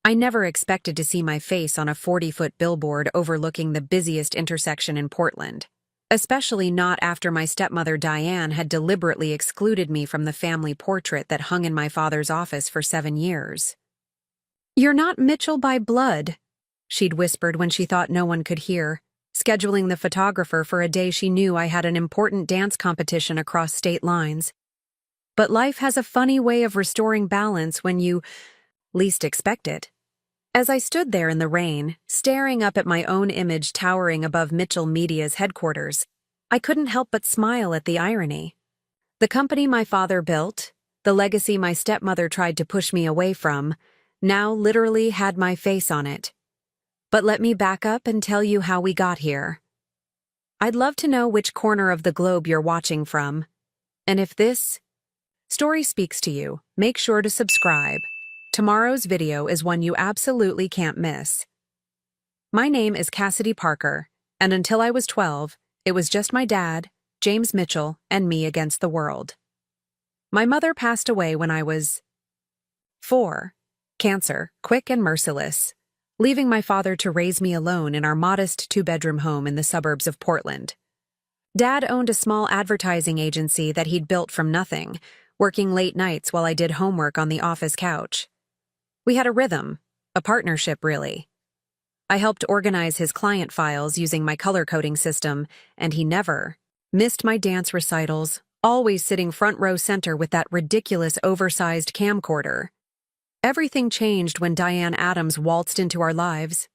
I never expected to see my face on a 40-foot billboard overlooking the busiest intersection in Portland, especially not after my stepmother Diane had deliberately excluded me from the family portrait that hung in my father's office for 7 years. "You're not Mitchell by blood," she'd whispered when she thought no one could hear, scheduling the photographer for a day she knew I had an important dance competition across state lines. But life has a funny way of restoring balance when you least expect it. As I stood there in the rain, staring up at my own image towering above Mitchell Media's headquarters, I couldn't help but smile at the irony. The company my father built, the legacy my stepmother tried to push me away from, now literally had my face on it. But let me back up and tell you how we got here. I'd love to know which corner of the globe you're watching from. And if this story speaks to you, make sure to subscribe. Tomorrow's video is one you absolutely can't miss. My name is Cassidy Parker, and until I was 12, it was just my dad, James Mitchell, and me against the world. My mother passed away when I was 4. Cancer, quick and merciless, leaving my father to raise me alone in our modest 2-bedroom home in the suburbs of Portland. Dad owned a small advertising agency that he'd built from nothing, working late nights while I did homework on the office couch. We had a rhythm, a partnership really. I helped organize his client files using my color coding system, and he never missed my dance recitals, always sitting front row center with that ridiculous oversized camcorder. Everything changed when Diane Adams waltzed into our lives.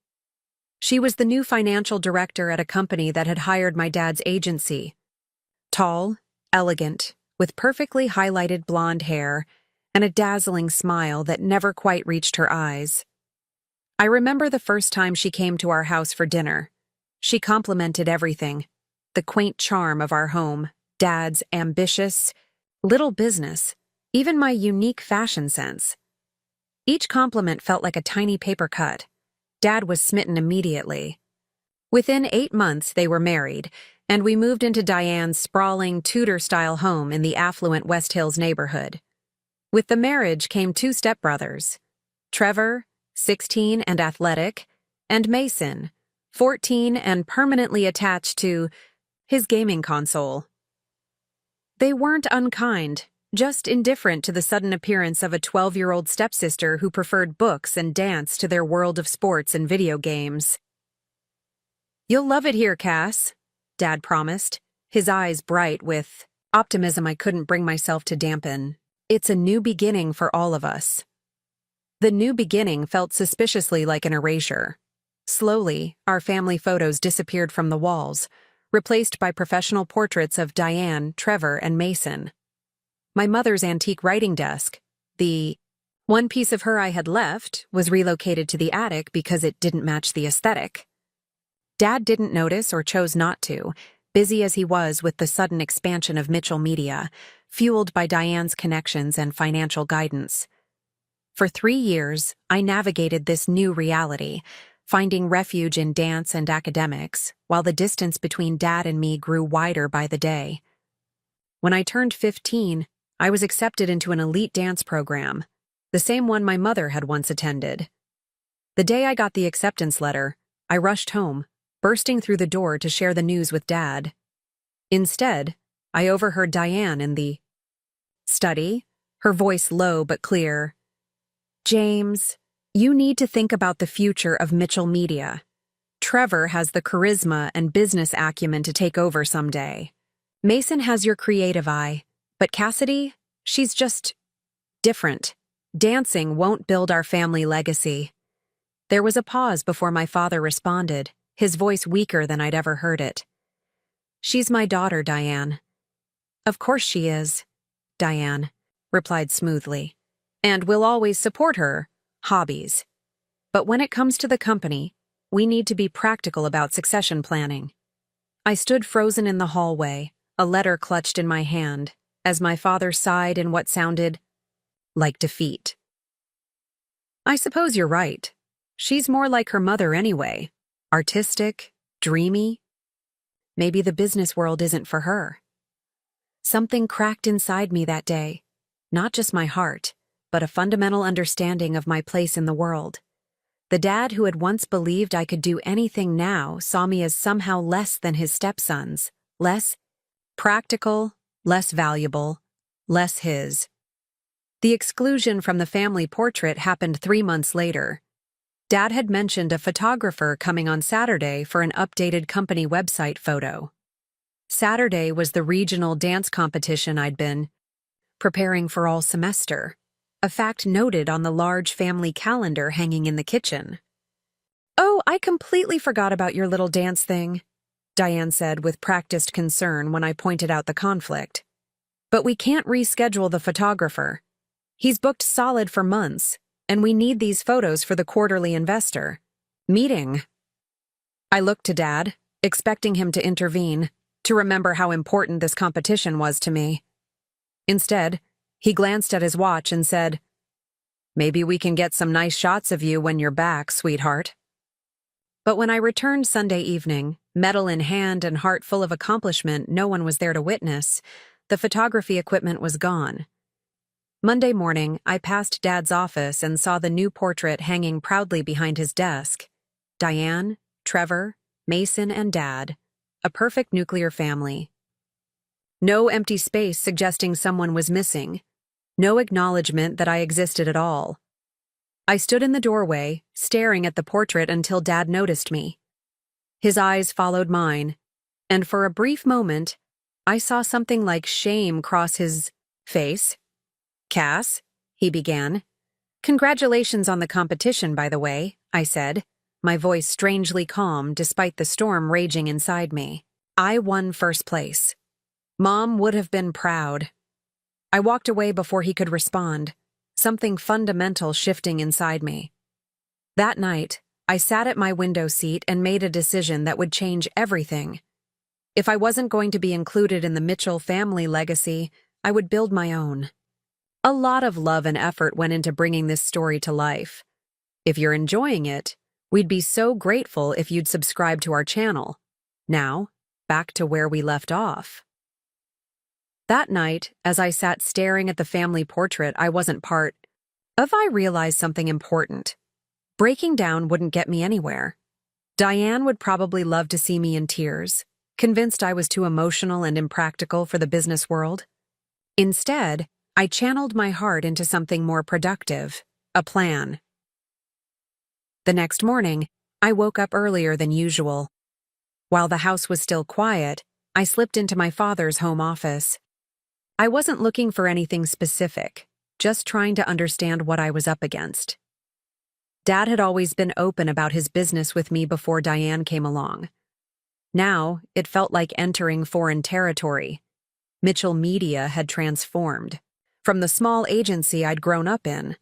She was the new financial director at a company that had hired my dad's agency. Tall, elegant, with perfectly highlighted blonde hair, and a dazzling smile that never quite reached her eyes. I remember the first time she came to our house for dinner. She complimented everything: the quaint charm of our home, Dad's ambitious little business, even my unique fashion sense. Each compliment felt like a tiny paper cut. Dad was smitten immediately. Within 8 months, they were married, and we moved into Diane's sprawling Tudor-style home in the affluent West Hills neighborhood. With the marriage came 2 stepbrothers, Trevor, 16 and athletic, and Mason, 14 and permanently attached to his gaming console. They weren't unkind, just indifferent to the sudden appearance of a 12-year-old stepsister who preferred books and dance to their world of sports and video games. "You'll love it here, Cass," Dad promised, his eyes bright with optimism I couldn't bring myself to dampen. "It's a new beginning for all of us." The new beginning felt suspiciously like an erasure. Slowly, our family photos disappeared from the walls, replaced by professional portraits of Diane, Trevor, and Mason. My mother's antique writing desk, the one piece of her I had left, was relocated to the attic because it didn't match the aesthetic. Dad didn't notice or chose not to, busy as he was with the sudden expansion of Mitchell Media, fueled by Diane's connections and financial guidance. For 3 years, I navigated this new reality, finding refuge in dance and academics, while the distance between Dad and me grew wider by the day. When I turned 15, I was accepted into an elite dance program, the same one my mother had once attended. The day I got the acceptance letter, I rushed home, bursting through the door to share the news with Dad. Instead, I overheard Diane in the study, her voice low but clear. "James, you need to think about the future of Mitchell Media. Trevor has the charisma and business acumen to take over someday. Mason has your creative eye, but Cassidy, she's just different. Dancing won't build our family legacy." There was a pause before my father responded, his voice weaker than I'd ever heard it. "She's my daughter, Diane." "Of course she is," Diane replied smoothly. "And we'll always support her hobbies. But when it comes to the company, we need to be practical about succession planning." I stood frozen in the hallway, a letter clutched in my hand, as my father sighed in what sounded like defeat. "I suppose you're right. She's more like her mother anyway. Artistic, dreamy. Maybe the business world isn't for her." Something cracked inside me that day, not just my heart, but a fundamental understanding of my place in the world. The dad who had once believed I could do anything now saw me as somehow less than his stepsons, less practical, less valuable, less his. The exclusion from the family portrait happened 3 months later. Dad had mentioned a photographer coming on Saturday for an updated company website photo. Saturday was the regional dance competition I'd been preparing for all semester, a fact noted on the large family calendar hanging in the kitchen. "Oh, I completely forgot about your little dance thing," Diane said with practiced concern when I pointed out the conflict. "But we can't reschedule the photographer. He's booked solid for months, and we need these photos for the quarterly investor meeting." I looked to Dad, expecting him to intervene, to remember how important this competition was to me. Instead, he glanced at his watch and said, "Maybe we can get some nice shots of you when you're back, sweetheart." But when I returned Sunday evening, medal in hand and heart full of accomplishment no one was there to witness, the photography equipment was gone. Monday morning, I passed Dad's office and saw the new portrait hanging proudly behind his desk. Diane, Trevor, Mason, and Dad, a perfect nuclear family. No empty space suggesting someone was missing. No acknowledgement that I existed at all. I stood in the doorway, staring at the portrait until Dad noticed me. His eyes followed mine, and for a brief moment, I saw something like shame cross his face. "Cass," he began. "Congratulations on the competition, by the way," I said, my voice strangely calm despite the storm raging inside me. "I won first place. Mom would have been proud." I walked away before he could respond, something fundamental shifting inside me. That night, I sat at my window seat and made a decision that would change everything. If I wasn't going to be included in the Mitchell family legacy, I would build my own. A lot of love and effort went into bringing this story to life. If you're enjoying it, we'd be so grateful if you'd subscribe to our channel. Now, back to where we left off. That night, as I sat staring at the family portrait I wasn't part of, I realized something important. Breaking down wouldn't get me anywhere. Diane would probably love to see me in tears, convinced I was too emotional and impractical for the business world. Instead, I channeled my heart into something more productive, a plan. The next morning, I woke up earlier than usual. While the house was still quiet, I slipped into my father's home office. I wasn't looking for anything specific, just trying to understand what I was up against. Dad had always been open about his business with me before Diane came along. Now, it felt like entering foreign territory. Mitchell Media had transformed from the small agency I'd grown up in.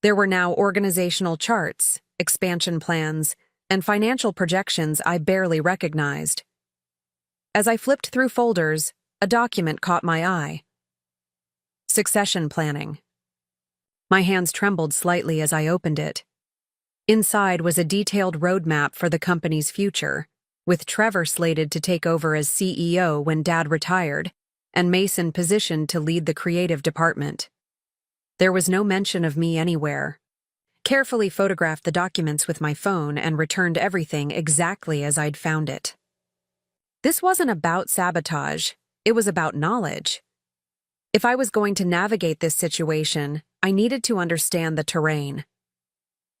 There were now organizational charts, expansion plans, and financial projections I barely recognized. As I flipped through folders, a document caught my eye. Succession planning. My hands trembled slightly as I opened it. Inside was a detailed roadmap for the company's future, with Trevor slated to take over as CEO when Dad retired, and Mason positioned to lead the creative department. There was no mention of me anywhere. Carefully photographed the documents with my phone and returned everything exactly as I'd found it. This wasn't about sabotage. It was about knowledge. If I was going to navigate this situation, I needed to understand the terrain.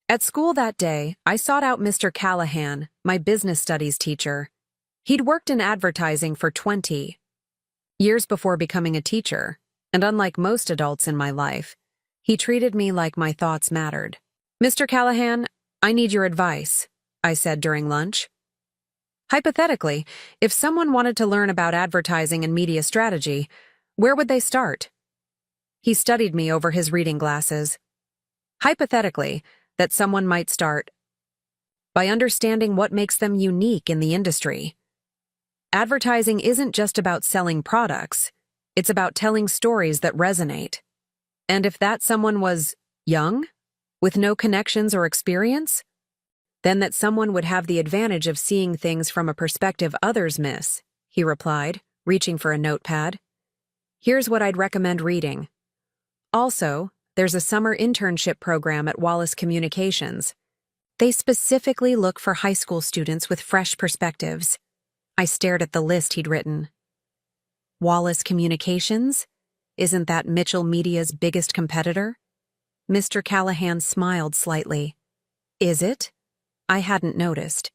At school that day, I sought out Mr. Callahan, my business studies teacher. He'd worked in advertising for 20 years before becoming a teacher, and unlike most adults in my life, he treated me like my thoughts mattered. "Mr. Callahan, I need your advice," I said during lunch. Hypothetically, if someone wanted to learn about advertising and media strategy, where would they start? He studied me over his reading glasses. Hypothetically, that someone might start by understanding what makes them unique in the industry. Advertising isn't just about selling products, it's about telling stories that resonate. And if that someone was young, with no connections or experience, then that someone would have the advantage of seeing things from a perspective others miss, he replied, reaching for a notepad. "Here's what I'd recommend reading. Also, there's a summer internship program at Wallace Communications. They specifically look for high school students with fresh perspectives. I stared at the list he'd written. Wallace Communications? Isn't that Mitchell Media's biggest competitor? Mr. Callahan smiled slightly. Is it? I hadn't noticed.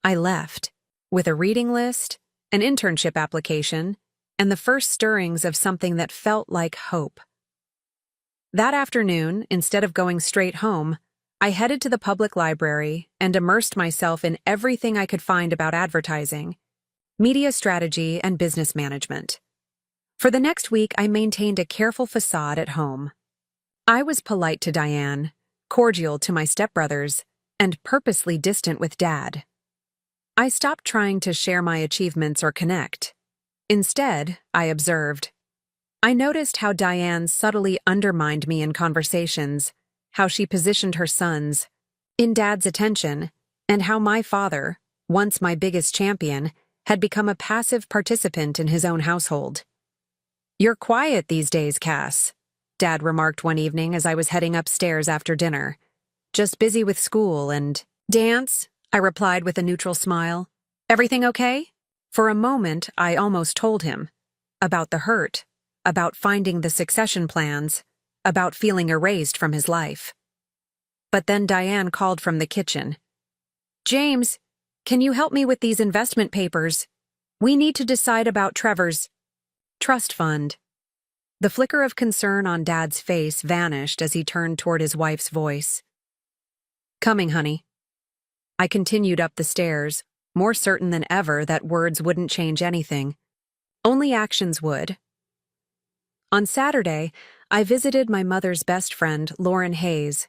I left, with a reading list, an internship application, and the first stirrings of something that felt like hope. That afternoon, instead of going straight home, I headed to the public library and immersed myself in everything I could find about advertising, media strategy, and business management. For the next week, I maintained a careful facade at home. I was polite to Diane, cordial to my stepbrothers, and purposely distant with Dad. I stopped trying to share my achievements or connect. Instead, I observed. I noticed how Diane subtly undermined me in conversations, how she positioned her sons in Dad's attention, and how my father, once my biggest champion, had become a passive participant in his own household. "You're quiet these days, Cass," Dad remarked one evening as I was heading upstairs after dinner. "Just busy with school and dance," I replied with a neutral smile. "Everything okay?" For a moment, I almost told him. About the hurt, about finding the succession plans, about feeling erased from his life. But then Diane called from the kitchen. "James, can you help me with these investment papers? We need to decide about Trevor's trust fund." The flicker of concern on Dad's face vanished as he turned toward his wife's voice. "Coming, honey." I continued up the stairs, more certain than ever that words wouldn't change anything. Only actions would. On Saturday, I visited my mother's best friend, Lauren Hayes.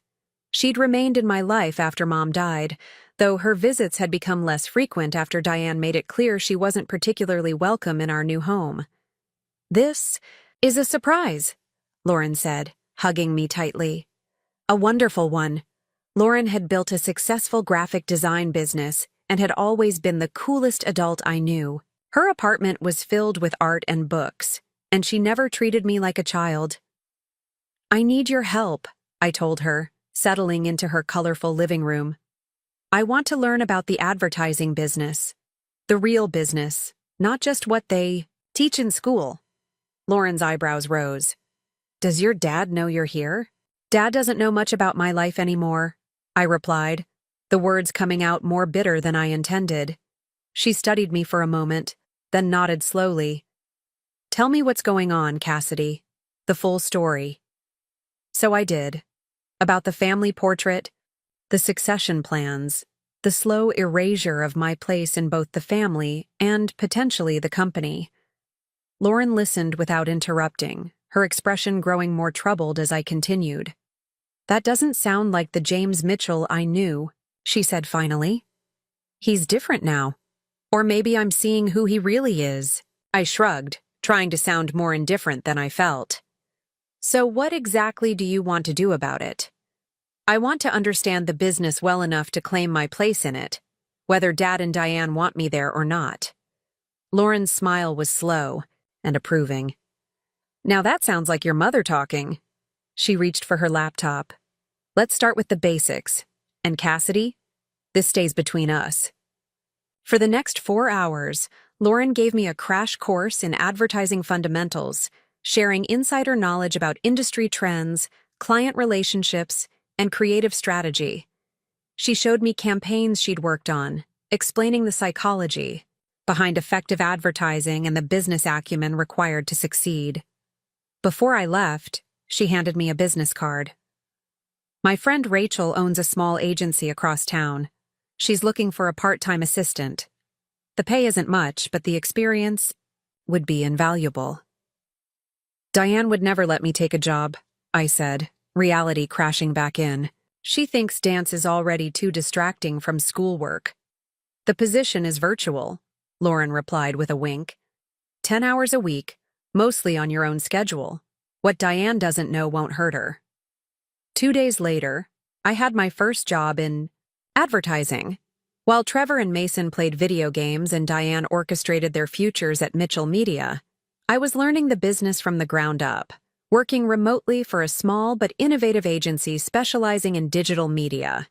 She'd remained in my life after Mom died, though her visits had become less frequent after Diane made it clear she wasn't particularly welcome in our new home. "This is a surprise," Lauren said, hugging me tightly. "A wonderful one." Lauren had built a successful graphic design business and had always been the coolest adult I knew. Her apartment was filled with art and books, and she never treated me like a child. "I need your help," I told her, settling into her colorful living room. "I want to learn about the advertising business. The real business, not just what they teach in school." Lauren's eyebrows rose. "Does your dad know you're here?" "Dad doesn't know much about my life anymore," I replied, the words coming out more bitter than I intended. She studied me for a moment, then nodded slowly. "Tell me what's going on, Cassidy. The full story." So I did. About the family portrait, the succession plans, the slow erasure of my place in both the family and, potentially, the company. Lauren listened without interrupting, her expression growing more troubled as I continued. "That doesn't sound like the James Mitchell I knew," she said finally. "He's different now. Or maybe I'm seeing who he really is." I shrugged, trying to sound more indifferent than I felt. "So what exactly do you want to do about it?" "I want to understand the business well enough to claim my place in it, whether Dad and Diane want me there or not." Lauren's smile was slow and approving. "Now that sounds like your mother talking." She reached for her laptop. "Let's start with the basics. And Cassidy, this stays between us." For the next 4 hours, Lauren gave me a crash course in advertising fundamentals, sharing insider knowledge about industry trends, client relationships, and creative strategy. She showed me campaigns she'd worked on, explaining the psychology behind effective advertising and the business acumen required to succeed. Before I left, she handed me a business card. "My friend Rachel owns a small agency across town. She's looking for a part-time assistant. The pay isn't much, but the experience would be invaluable." "Diane would never let me take a job," I said, reality crashing back in. "She thinks dance is already too distracting from schoolwork." "The position is virtual," Lauren replied with a wink. 10 hours a week, mostly on your own schedule. What Diane doesn't know won't hurt her." 2 days later, I had my first job in advertising. While Trevor and Mason played video games and Diane orchestrated their futures at Mitchell Media, I was learning the business from the ground up, working remotely for a small but innovative agency specializing in digital media.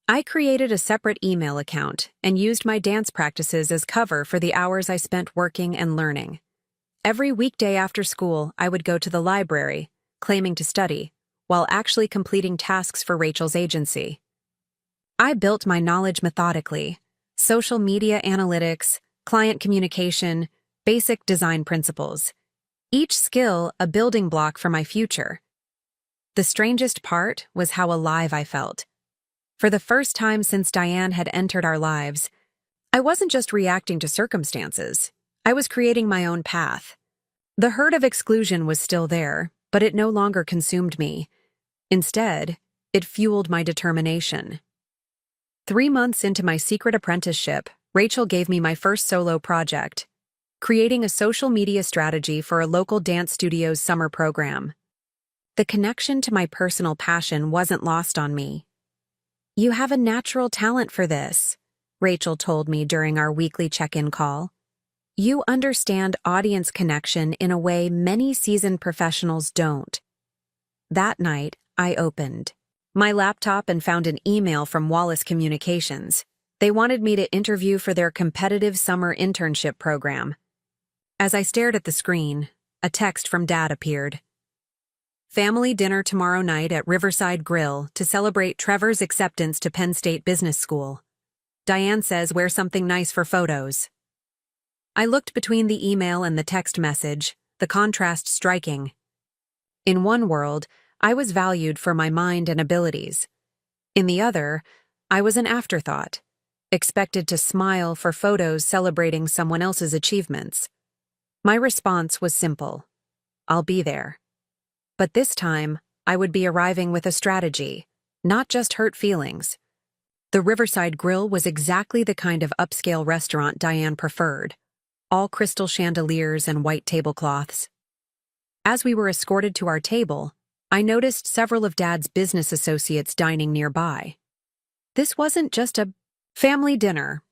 I created a separate email account and used my dance practices as cover for the hours I spent working and learning. Every weekday after school, I would go to the library, claiming to study, while actually completing tasks for Rachel's agency. I built my knowledge methodically: social media analytics, client communication, basic design principles. Each skill a building block for my future. The strangest part was how alive I felt. For the first time since Diane had entered our lives, I wasn't just reacting to circumstances. I was creating my own path. The hurt of exclusion was still there, but it no longer consumed me. Instead, it fueled my determination. 3 months into my secret apprenticeship, Rachel gave me my first solo project, creating a social media strategy for a local dance studio's summer program. The connection to my personal passion wasn't lost on me. "You have a natural talent for this," Rachel told me during our weekly check-in call. "You understand audience connection in a way many seasoned professionals don't." That night, I opened my laptop and found an email from Wallace Communications. They wanted me to interview for their competitive summer internship program. As I stared at the screen, a text from Dad appeared. "Family dinner tomorrow night at Riverside Grill to celebrate Trevor's acceptance to Penn State Business School. Diane says wear something nice for photos." I looked between the email and the text message, the contrast striking. In one world, I was valued for my mind and abilities. In the other, I was an afterthought, expected to smile for photos celebrating someone else's achievements. My response was simple: "I'll be there." But this time, I would be arriving with a strategy, not just hurt feelings. The Riverside Grill was exactly the kind of upscale restaurant Diane preferred, all crystal chandeliers and white tablecloths. As we were escorted to our table, I noticed several of Dad's business associates dining nearby. This wasn't just a family dinner.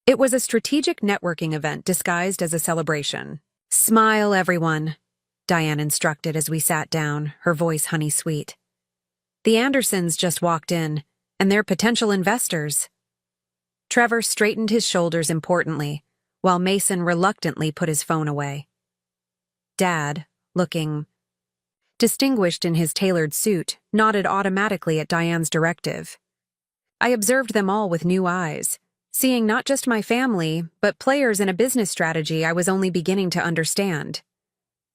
It was a strategic networking event disguised as a celebration. "Smile, everyone," Diane instructed as we sat down, her voice honey-sweet. "The Andersons just walked in, and they're potential investors." Trevor straightened his shoulders importantly, while Mason reluctantly put his phone away. Dad, looking distinguished in his tailored suit, nodded automatically at Diane's directive. I observed them all with new eyes, seeing not just my family, but players in a business strategy I was only beginning to understand.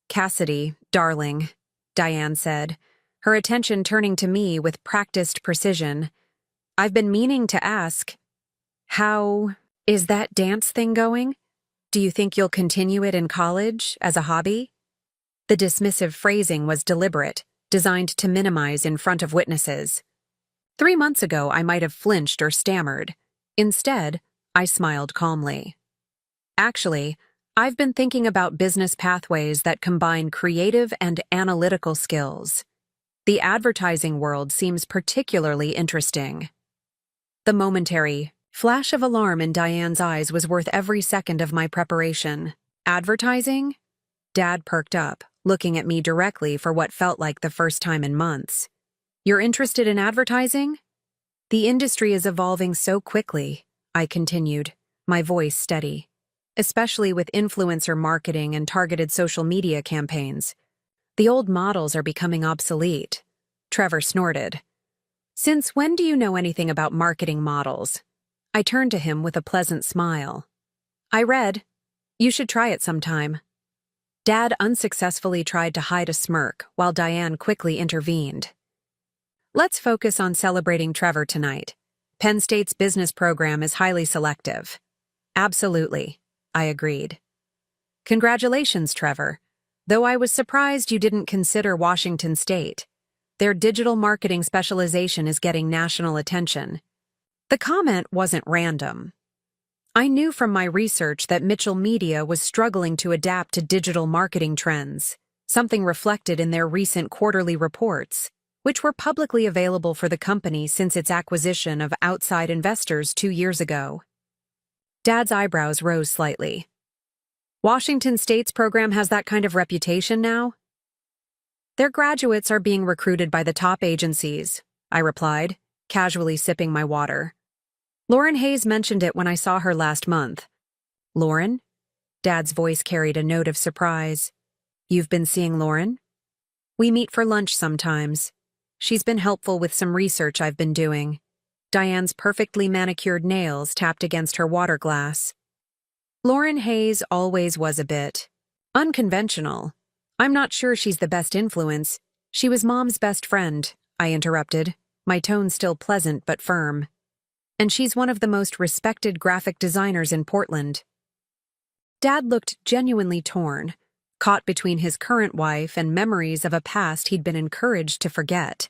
"Cassidy, darling," Diane said, her attention turning to me with practiced precision. "I've been meaning to ask, how is that dance thing going? Do you think you'll continue it in college, as a hobby?" The dismissive phrasing was deliberate, designed to minimize in front of witnesses. 3 months ago, I might have flinched or stammered. Instead, I smiled calmly. "Actually, I've been thinking about business pathways that combine creative and analytical skills. The advertising world seems particularly interesting." The momentary flash of alarm in Diane's eyes was worth every second of my preparation. "Advertising?" Dad perked up, looking at me directly for what felt like the first time in months. "You're interested in advertising?" "The industry is evolving so quickly," I continued, my voice steady, "especially with influencer marketing and targeted social media campaigns. The old models are becoming obsolete." Trevor snorted. "Since when do you know anything about marketing models?" I turned to him with a pleasant smile. "I read. You should try it sometime." Dad unsuccessfully tried to hide a smirk while Diane quickly intervened. "Let's focus on celebrating Trevor tonight. Penn State's business program is highly selective." "Absolutely," I agreed. "Congratulations, Trevor. Though I was surprised you didn't consider Washington State. Their digital marketing specialization is getting national attention." The comment wasn't random. I knew from my research that Mitchell Media was struggling to adapt to digital marketing trends, something reflected in their recent quarterly reports, which were publicly available for the company since its acquisition of outside investors 2 years ago. Dad's eyebrows rose slightly. "Washington State's program has that kind of reputation now?" Their graduates are being recruited by the top agencies, I replied, casually sipping my water. Lauren Hayes mentioned it when I saw her last month. Lauren? Dad's voice carried a note of surprise. You've been seeing Lauren? We meet for lunch sometimes. She's been helpful with some research I've been doing. Diane's perfectly manicured nails tapped against her water glass. Lauren Hayes always was a bit unconventional. I'm not sure she's the best influence. She was Mom's best friend, I interrupted, my tone still pleasant but firm. And she's one of the most respected graphic designers in Portland. Dad looked genuinely torn, caught between his current wife and memories of a past he'd been encouraged to forget.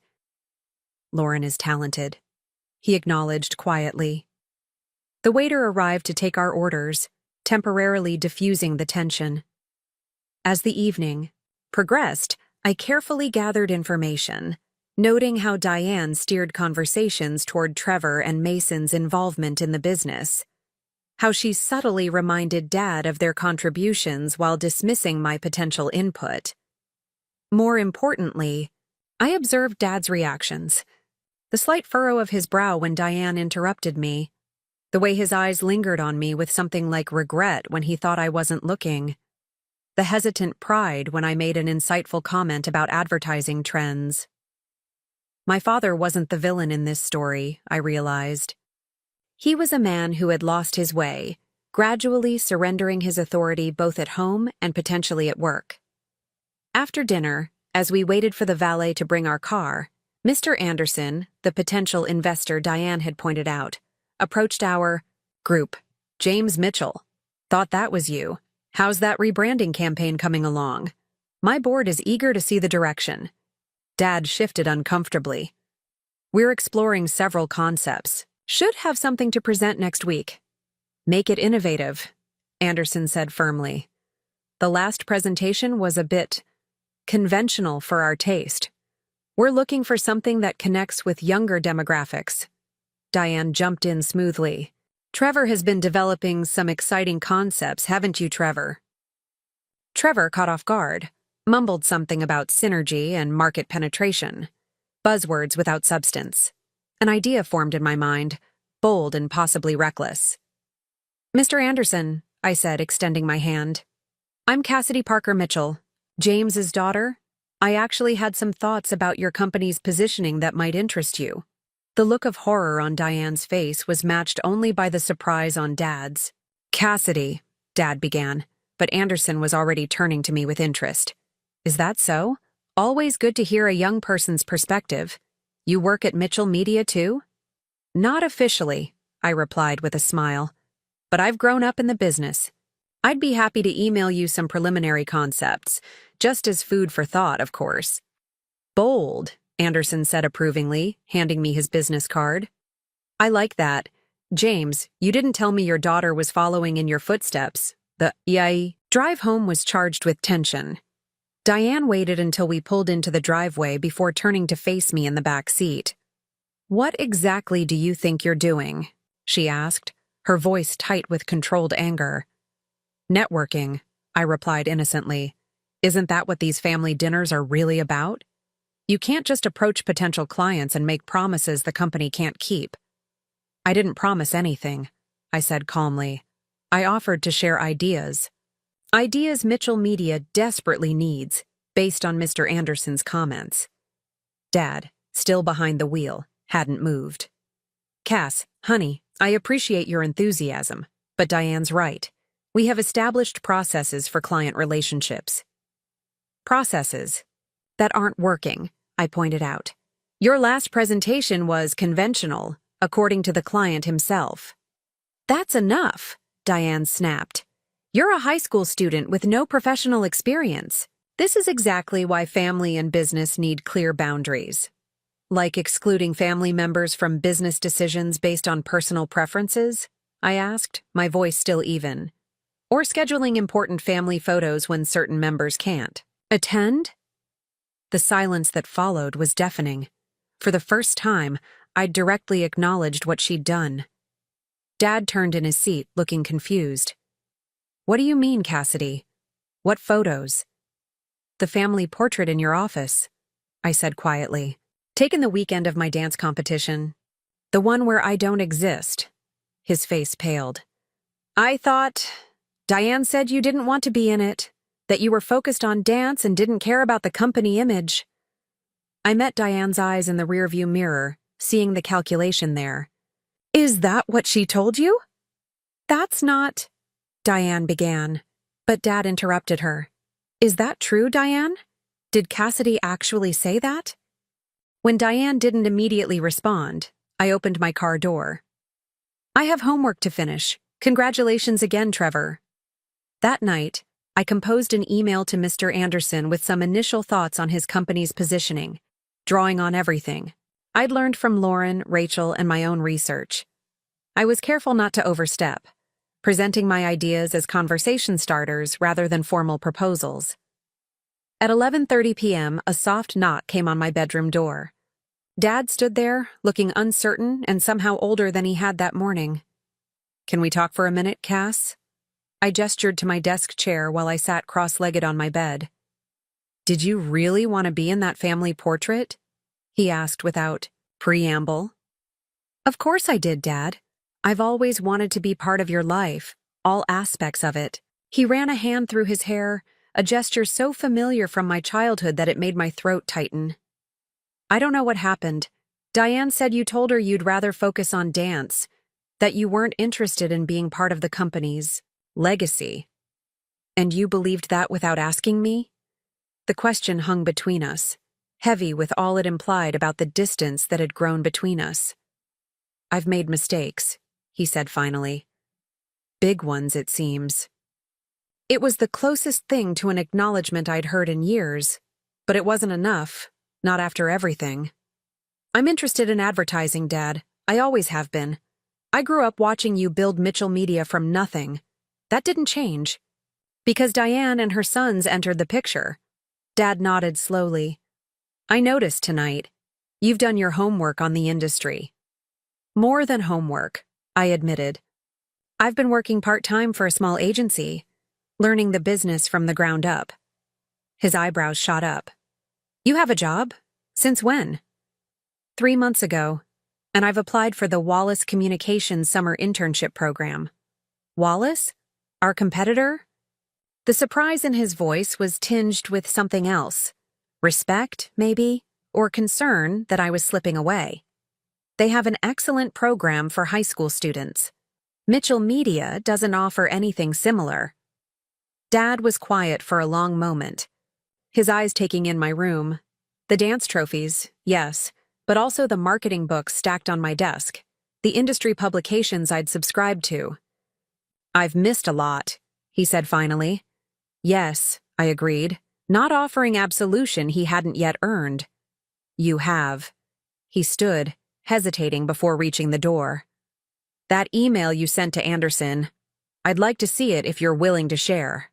Lauren is talented, he acknowledged quietly. The waiter arrived to take our orders, temporarily diffusing the tension. As the evening progressed, I carefully gathered information, noting how Diane steered conversations toward Trevor and Mason's involvement in the business, how she subtly reminded Dad of their contributions while dismissing my potential input. More importantly, I observed Dad's reactions, the slight furrow of his brow when Diane interrupted me, the way his eyes lingered on me with something like regret when he thought I wasn't looking, the hesitant pride when I made an insightful comment about advertising trends. My father wasn't the villain in this story, I realized. He was a man who had lost his way, gradually surrendering his authority both at home and potentially at work. After dinner, as we waited for the valet to bring our car, Mr. Anderson, the potential investor Diane had pointed out, approached our group. James Mitchell. Thought that was you. How's that rebranding campaign coming along? My board is eager to see the direction. Dad shifted uncomfortably. We're exploring several concepts. Should have something to present next week. Make it innovative, Anderson said firmly. The last presentation was a bit conventional for our taste. We're looking for something that connects with younger demographics. Diane jumped in smoothly. Trevor has been developing some exciting concepts, haven't you, Trevor? Trevor caught off guard, mumbled something about synergy and market penetration. Buzzwords without substance. An idea formed in my mind, bold and possibly reckless. Mr. Anderson, I said, extending my hand. I'm Cassidy Parker Mitchell, James's daughter. I actually had some thoughts about your company's positioning that might interest you. The look of horror on Diane's face was matched only by the surprise on Dad's. Cassidy, Dad began, but Anderson was already turning to me with interest. Is that so? Always good to hear a young person's perspective. You work at Mitchell Media too? Not officially, I replied with a smile. But I've grown up in the business. I'd be happy to email you some preliminary concepts, just as food for thought, of course. Bold, Anderson said approvingly, handing me his business card. I like that. James, you didn't tell me your daughter was following in your footsteps. The drive home was charged with tension. Diane waited until we pulled into the driveway before turning to face me in the back seat. What exactly do you think you're doing? She asked, her voice tight with controlled anger. Networking, I replied innocently. Isn't that what these family dinners are really about? You can't just approach potential clients and make promises the company can't keep. I didn't promise anything, I said calmly. I offered to share ideas. Ideas Mitchell Media desperately needs, based on Mr. Anderson's comments. Dad, still behind the wheel, hadn't moved. Cass, honey, I appreciate your enthusiasm, but Diane's right. We have established processes for client relationships. Processes that aren't working, I pointed out. Your last presentation was conventional, according to the client himself. That's enough, Diane snapped. You're a high school student with no professional experience. This is exactly why family and business need clear boundaries. Like excluding family members from business decisions based on personal preferences? I asked, my voice still even. Or scheduling important family photos when certain members can't attend? The silence that followed was deafening. For the first time, I'd directly acknowledged what she'd done. Dad turned in his seat, looking confused. What do you mean, Cassidy? What photos? the family portrait in your office," I said quietly. "Taken the weekend of my dance competition. The one where I don't exist." His face paled. "I thought Diane said you didn't want to be in it, that you were focused on dance and didn't care about the company image." I met Diane's eyes in the rearview mirror, seeing the calculation there. "Is that what she told you?" "That's not," Diane began, but Dad interrupted her. "Is that true, Diane? Did Cassidy actually say that?" When Diane didn't immediately respond, I opened my car door. "I have homework to finish. Congratulations again, Trevor." That night, I composed an email to Mr. Anderson with some initial thoughts on his company's positioning, drawing on everything I'd learned from Lauren, Rachel, and my own research. I was careful not to overstep, presenting my ideas as conversation starters rather than formal proposals. At 11:30 p.m., a soft knock came on my bedroom door. Dad stood there, looking uncertain and somehow older than he had that morning. "Can we talk for a minute, Cass?" I gestured to my desk chair while I sat cross-legged on my bed. "Did you really want to be in that family portrait?" he asked without preamble. "Of course I did, Dad. I've always wanted to be part of your life, all aspects of it." He ran a hand through his hair, a gesture so familiar from my childhood that it made my throat tighten. "I don't know what happened. Diane said you told her you'd rather focus on dance, that you weren't interested in being part of the company's legacy. And you believed that without asking me?" The question hung between us, heavy with all it implied about the distance that had grown between us. "I've made mistakes," he said finally. "Big ones, it seems." It was the closest thing to an acknowledgement I'd heard in years, but it wasn't enough, not after everything. "I'm interested in advertising, Dad. I always have been. I grew up watching you build Mitchell Media from nothing. That didn't change. Because Diane and her sons entered the picture." Dad nodded slowly. "I noticed tonight. You've done your homework on the industry." "More than homework," I admitted. "I've been working part-time for a small agency, learning the business from the ground up." His eyebrows shot up. "You have a job? Since when?" 3 months ago, and I've applied for the Wallace Communications Summer Internship Program." "Wallace? Our competitor?" The surprise in his voice was tinged with something else. Respect, maybe, or concern that I was slipping away. "They have an excellent program for high school students. Mitchell Media doesn't offer anything similar." Dad was quiet for a long moment, his eyes taking in my room. The dance trophies, yes, but also the marketing books stacked on my desk, the industry publications I'd subscribed to. "I've missed a lot," he said finally. "Yes," I agreed, not offering absolution he hadn't yet earned. "You have." He stood, hesitating before reaching the door. "That email you sent to Anderson, I'd like to see it if you're willing to share."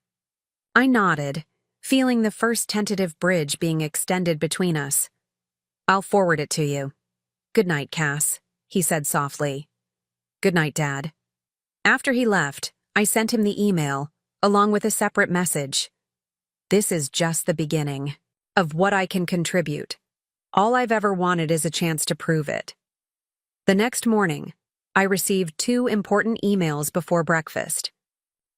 I nodded, feeling the first tentative bridge being extended between us. "I'll forward it to you." "Good night, Cass," he said softly. "Good night, Dad." After he left, I sent him the email, along with a separate message. "This is just the beginning of what I can contribute. All I've ever wanted is a chance to prove it." The next morning, I received 2 important emails before breakfast.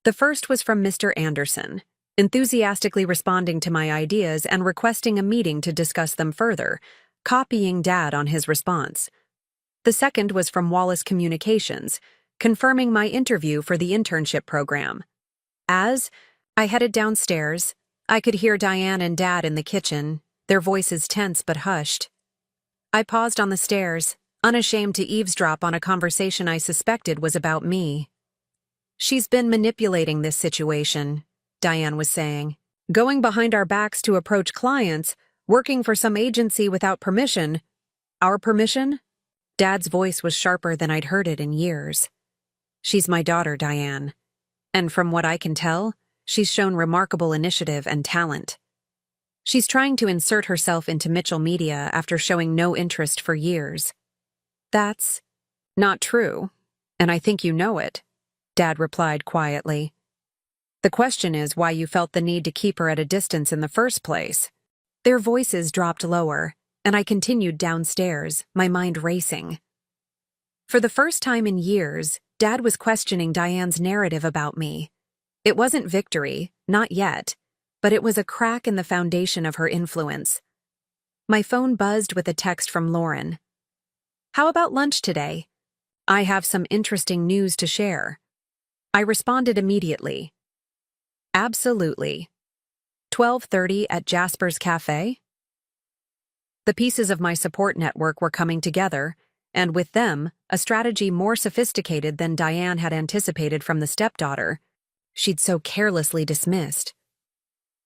The first was from Mr. Anderson, enthusiastically responding to my ideas and requesting a meeting to discuss them further, copying Dad on his response. The second was from Wallace Communications, confirming my interview for the internship program. As I headed downstairs, I could hear Diane and Dad in the kitchen, their voices tense but hushed. I paused on the stairs, unashamed to eavesdrop on a conversation I suspected was about me. "She's been manipulating this situation," Diane was saying. "Going behind our backs to approach clients, working for some agency without permission." "Our permission?" Dad's voice was sharper than I'd heard it in years. "She's my daughter, Diane. And from what I can tell, she's shown remarkable initiative and talent. She's trying to insert herself into Mitchell Media after showing no interest for years." "That's not true, and I think you know it," Dad replied quietly. The question is why you felt the need to keep her at a distance in the first place. Their voices dropped lower, and I continued downstairs, my mind racing. For the first time in years, Dad was questioning Diane's narrative about me. It wasn't victory, not yet, but it was a crack in the foundation of her influence. My phone buzzed with a text from Lauren. "How about lunch today? I have some interesting news to share." I responded immediately. "Absolutely. 12:30 at Jasper's Cafe?" The pieces of my support network were coming together, and with them, a strategy more sophisticated than Diane had anticipated from the stepdaughter she'd so carelessly dismissed.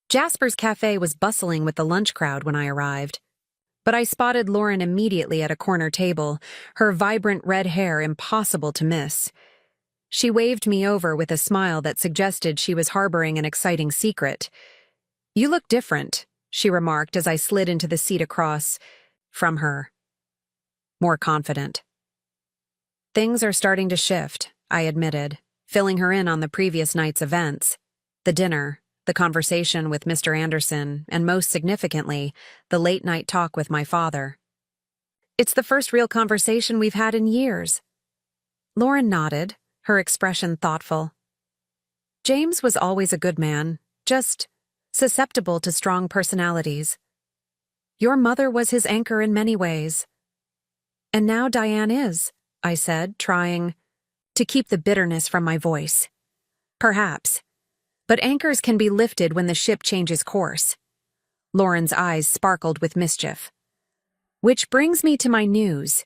Jasper's Cafe was bustling with the lunch crowd when I arrived, but I spotted Lauren immediately at a corner table, her vibrant red hair impossible to miss. She waved me over with a smile that suggested she was harboring an exciting secret. "You look different," she remarked as I slid into the seat across from her. More confident. "Things are starting to shift," I admitted, filling her in on the previous night's events. The dinner, the conversation with Mr. Anderson, and most significantly, the late-night talk with my father. "It's the first real conversation we've had in years." Lauren nodded, her expression thoughtful. "James was always a good man, just susceptible to strong personalities. Your mother was his anchor in many ways." "And now Diane is," I said, trying to keep the bitterness from my voice. "Perhaps. But anchors can be lifted when the ship changes course." Lauren's eyes sparkled with mischief. "Which brings me to my news.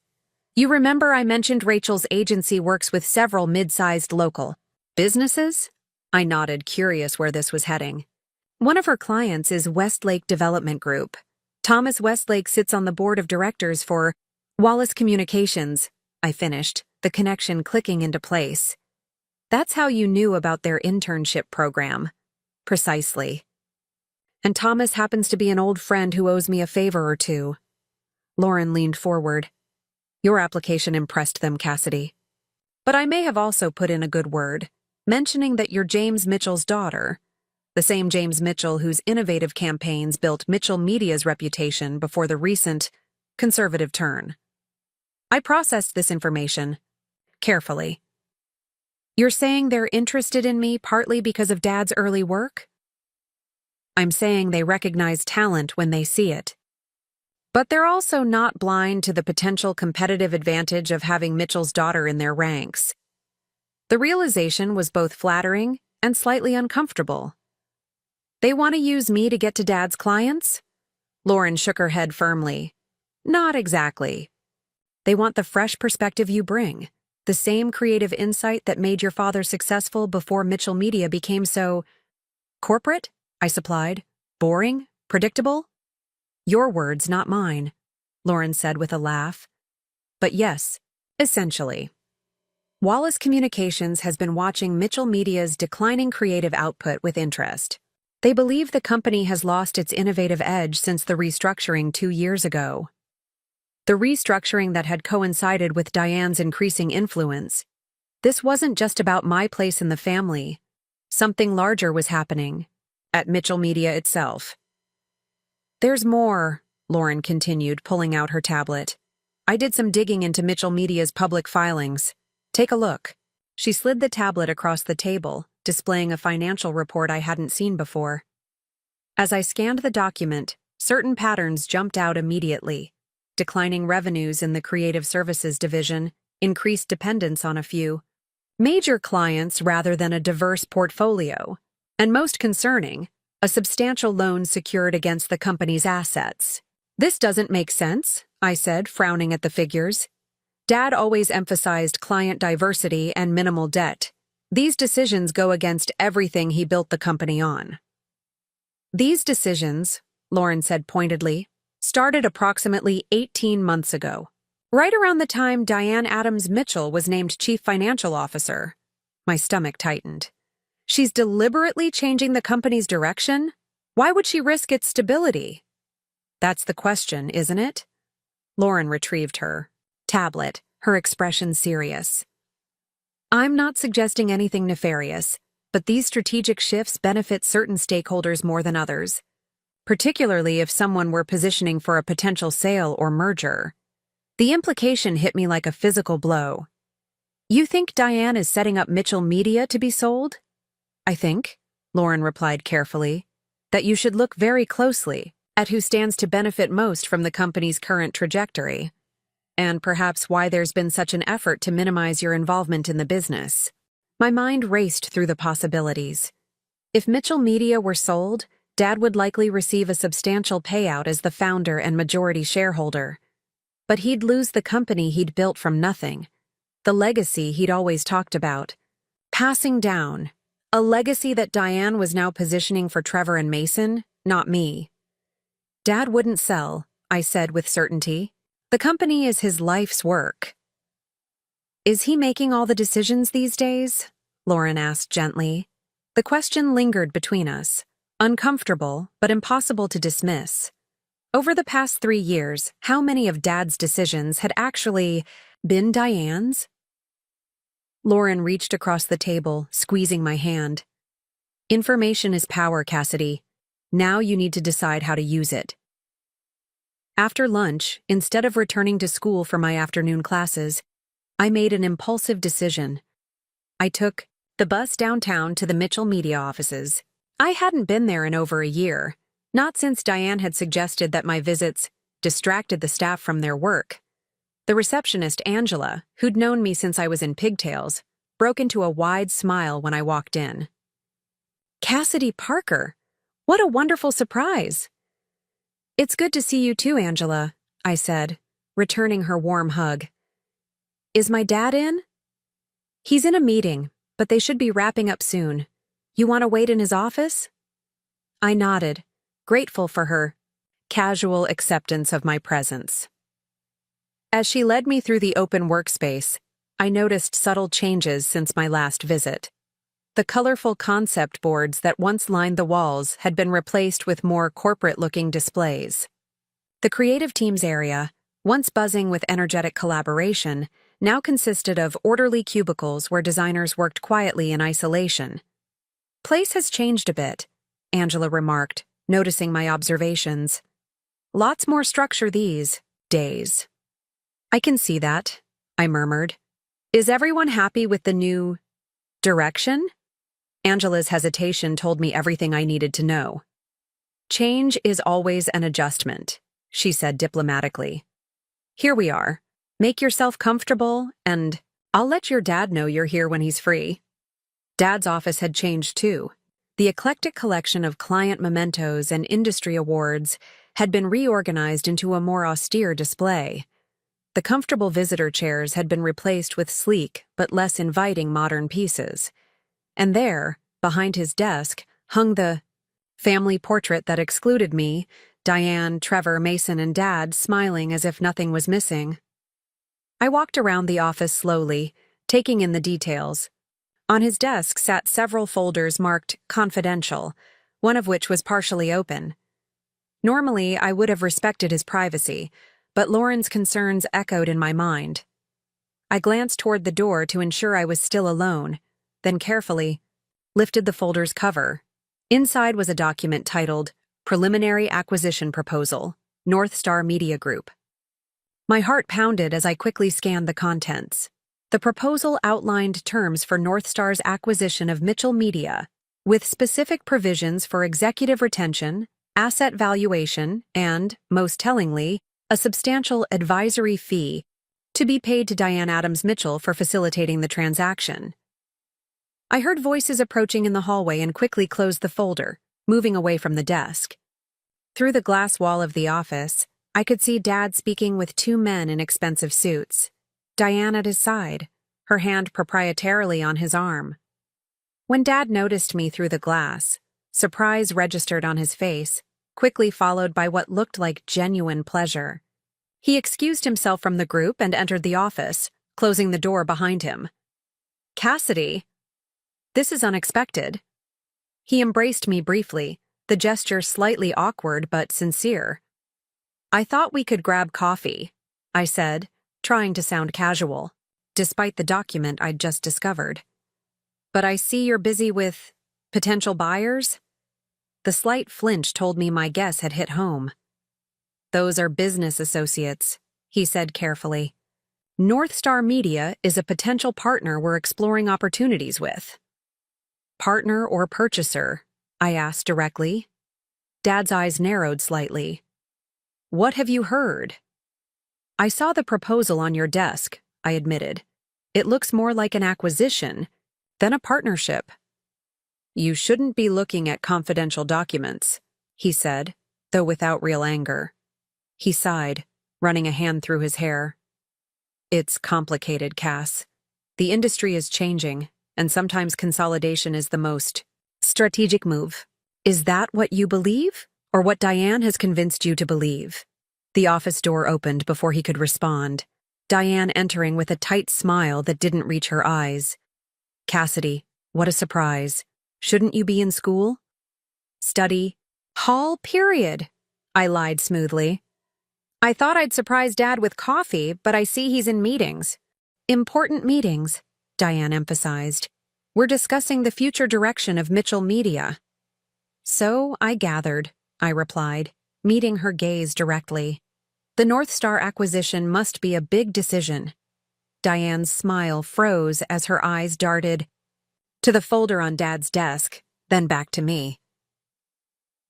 You remember I mentioned Rachel's agency works with several mid-sized local businesses?" I nodded, curious where this was heading. "One of her clients is Westlake Development Group. Thomas Westlake sits on the board of directors for Wallace Communications," I finished, the connection clicking into place. "That's how you knew about their internship program." "Precisely. And Thomas happens to be an old friend who owes me a favor or two." Lauren leaned forward. "Your application impressed them, Cassidy. But I may have also put in a good word, mentioning that you're James Mitchell's daughter, the same James Mitchell whose innovative campaigns built Mitchell Media's reputation before the recent conservative turn." I processed this information carefully. "You're saying they're interested in me partly because of Dad's early work?" "I'm saying they recognize talent when they see it. But they're also not blind to the potential competitive advantage of having Mitchell's daughter in their ranks." The realization was both flattering and slightly uncomfortable. "They want to use me to get to Dad's clients?" Lauren shook her head firmly. "Not exactly. They want the fresh perspective you bring, the same creative insight that made your father successful before Mitchell Media became so corporate," I supplied. "Boring? Predictable?" "Your words, not mine," Lauren said with a laugh. "But yes, essentially. Wallace Communications has been watching Mitchell Media's declining creative output with interest. They believe the company has lost its innovative edge since the restructuring 2 years ago. The restructuring that had coincided with Diane's increasing influence. This wasn't just about my place in the family. Something larger was happening at Mitchell Media itself. "There's more," Lauren continued, pulling out her tablet. "I did some digging into Mitchell Media's public filings. Take a look." She slid the tablet across the table, displaying a financial report I hadn't seen before. As I scanned the document, certain patterns jumped out immediately. Declining revenues in the creative services division, increased dependence on a few major clients rather than a diverse portfolio, and most concerning, a substantial loan secured against the company's assets. "This doesn't make sense," I said, frowning at the figures. "Dad always emphasized client diversity and minimal debt. These decisions go against everything he built the company on." "These decisions," Lauren said pointedly, "started approximately 18 months ago, right around the time Diane Adams Mitchell was named Chief Financial Officer." My stomach tightened. "She's deliberately changing the company's direction? Why would she risk its stability?" "That's the question, isn't it?" Lauren retrieved her tablet, her expression serious. "I'm not suggesting anything nefarious. but these strategic shifts benefit certain stakeholders more than others, particularly if someone were positioning for a potential sale or merger. The implication hit me like a physical blow. You think Diane is setting up Mitchell Media to be sold? I think, Lauren replied carefully, that you should look very closely at who stands to benefit most from the company's current trajectory, and perhaps why there's been such an effort to minimize your involvement in the business. My mind raced through the possibilities. If Mitchell Media were sold, Dad would likely receive a substantial payout as the founder and majority shareholder. But he'd lose the company he'd built from nothing, the legacy he'd always talked about. Passing down, a legacy that Diane was now positioning for Trevor and Mason, not me. Dad wouldn't sell, I said with certainty. The company is his life's work. Is he making all the decisions these days? Lauren asked gently. The question lingered between us, uncomfortable but impossible to dismiss. Over the past 3 years, how many of Dad's decisions had actually been Diane's? Lauren reached across the table, squeezing my hand. Information is power, Cassidy. Now you need to decide how to use it. After lunch, instead of returning to school for my afternoon classes, I made an impulsive decision. I took the bus downtown to the Mitchell Media offices. I hadn't been there in over a year, not since Diane had suggested that my visits distracted the staff from their work. The receptionist, Angela, who'd known me since I was in pigtails, broke into a wide smile when I walked in. Cassidy Parker! What a wonderful surprise! It's good to see you too, Angela, I said, returning her warm hug. Is my dad in? He's in a meeting, but they should be wrapping up soon. You want to wait in his office? I nodded, grateful for her casual acceptance of my presence. As she led me through the open workspace, I noticed subtle changes since my last visit. The colorful concept boards that once lined the walls had been replaced with more corporate-looking displays. The creative teams area, once buzzing with energetic collaboration, now consisted of orderly cubicles where designers worked quietly in isolation. Place has changed a bit, Angela remarked, noticing my observations. Lots more structure these days. I can see that, I murmured. Is everyone happy with the new direction? Angela's hesitation told me everything I needed to know. Change is always an adjustment, she said diplomatically. Here we are. Make yourself comfortable, and I'll let your dad know you're here when he's free. Dad's office had changed too. The eclectic collection of client mementos and industry awards had been reorganized into a more austere display. The comfortable visitor chairs had been replaced with sleek but less inviting modern pieces. And there, behind his desk, hung the family portrait that excluded me, Diane, Trevor, Mason, and Dad smiling as if nothing was missing. I walked around the office slowly, taking in the details. On his desk sat several folders marked confidential, one of which was partially open. Normally, I would have respected his privacy, but Lauren's concerns echoed in my mind. I glanced toward the door to ensure I was still alone, then carefully lifted the folder's cover. Inside was a document titled Preliminary Acquisition Proposal, North Star Media Group. My heart pounded as I quickly scanned the contents. The proposal outlined terms for North Star's acquisition of Mitchell Media, with specific provisions for executive retention, asset valuation, and, most tellingly, a substantial advisory fee to be paid to Diane Adams Mitchell for facilitating the transaction. I heard voices approaching in the hallway and quickly closed the folder, moving away from the desk. Through the glass wall of the office, I could see Dad speaking with 2 men in expensive suits, Diane at his side, her hand proprietarily on his arm. When Dad noticed me through the glass, surprise registered on his face, quickly followed by what looked like genuine pleasure. He excused himself from the group and entered the office, closing the door behind him. Cassidy! This is unexpected. He embraced me briefly, the gesture slightly awkward but sincere. I thought we could grab coffee, I said, trying to sound casual, despite the document I'd just discovered. But I see you're busy with potential buyers? The slight flinch told me my guess had hit home. Those are business associates, he said carefully. North Star Media is a potential partner we're exploring opportunities with. Partner or purchaser? I asked directly. Dad's eyes narrowed slightly. What have you heard? I saw the proposal on your desk, I admitted. It looks more like an acquisition than a partnership. You shouldn't be looking at confidential documents, he said, though without real anger. He sighed, running a hand through his hair. It's complicated, Cass. The industry is changing, and sometimes consolidation is the most strategic move. Is that what you believe, or what Diane has convinced you to believe? The office door opened before he could respond, Diane entering with a tight smile that didn't reach her eyes. Cassidy, what a surprise. Shouldn't you be in school? Study. Hall, period. I lied smoothly. I thought I'd surprise Dad with coffee, but I see he's in meetings. Important meetings, Diane emphasized. We're discussing the future direction of Mitchell Media. So I gathered, I replied, meeting her gaze directly. The North Star acquisition must be a big decision. Diane's smile froze as her eyes darted to the folder on Dad's desk, then back to me.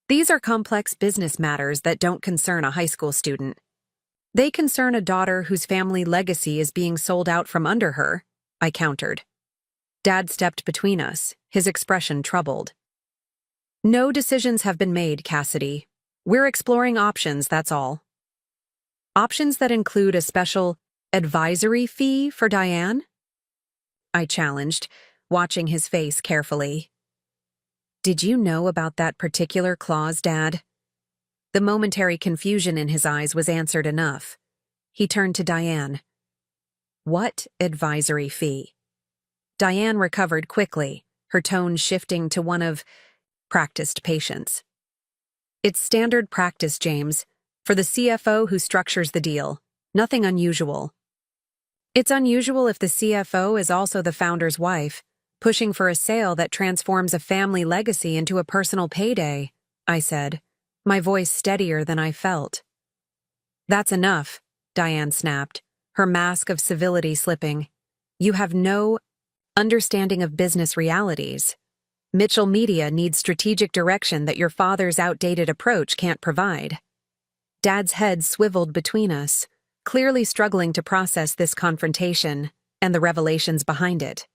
These are complex business matters that don't concern a high school student. They concern a daughter whose family legacy is being sold out from under her, I countered. Dad stepped between us, his expression troubled. No decisions have been made, Cassidy. We're exploring options, that's all. Options that include a special advisory fee for Diane? I challenged, watching his face carefully. Did you know about that particular clause, Dad? The momentary confusion in his eyes was answered enough. He turned to Diane. What advisory fee? Diane recovered quickly, her tone shifting to one of practiced patience. It's standard practice, James, for the CFO who structures the deal. Nothing unusual. It's unusual if the CFO is also the founder's wife, pushing for a sale that transforms a family legacy into a personal payday, I said, my voice steadier than I felt. That's enough, Diane snapped, her mask of civility slipping. You have no understanding of business realities. Mitchell Media needs strategic direction that your father's outdated approach can't provide. Dad's head swiveled between us, clearly struggling to process this confrontation and the revelations behind it.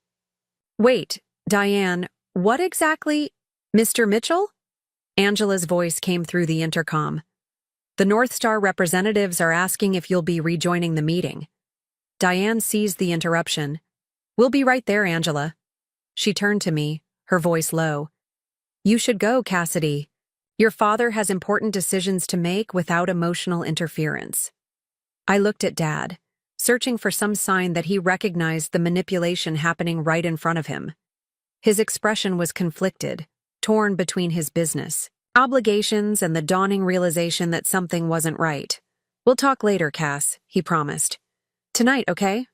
Wait, Diane, what exactly? Mr. Mitchell? Angela's voice came through the intercom. The North Star representatives are asking if you'll be rejoining the meeting. Diane seized the interruption. We'll be right there, Angela. She turned to me, her voice low. You should go, Cassidy. Your father has important decisions to make without emotional interference. I looked at Dad, searching for some sign that he recognized the manipulation happening right in front of him. His expression was conflicted, torn between his business obligations and the dawning realization that something wasn't right. We'll talk later, Cass, he promised. Tonight, okay?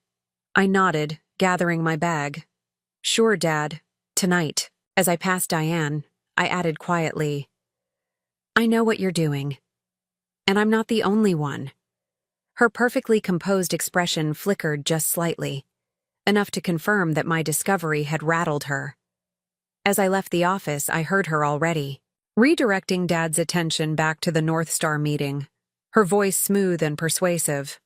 I nodded, gathering my bag. Sure, Dad. Tonight. As I passed Diane, I added quietly, I know what you're doing. And I'm not the only one. Her perfectly composed expression flickered just slightly, enough to confirm that my discovery had rattled her. As I left the office, I heard her already, redirecting Dad's attention back to the North Star meeting, her voice smooth and persuasive.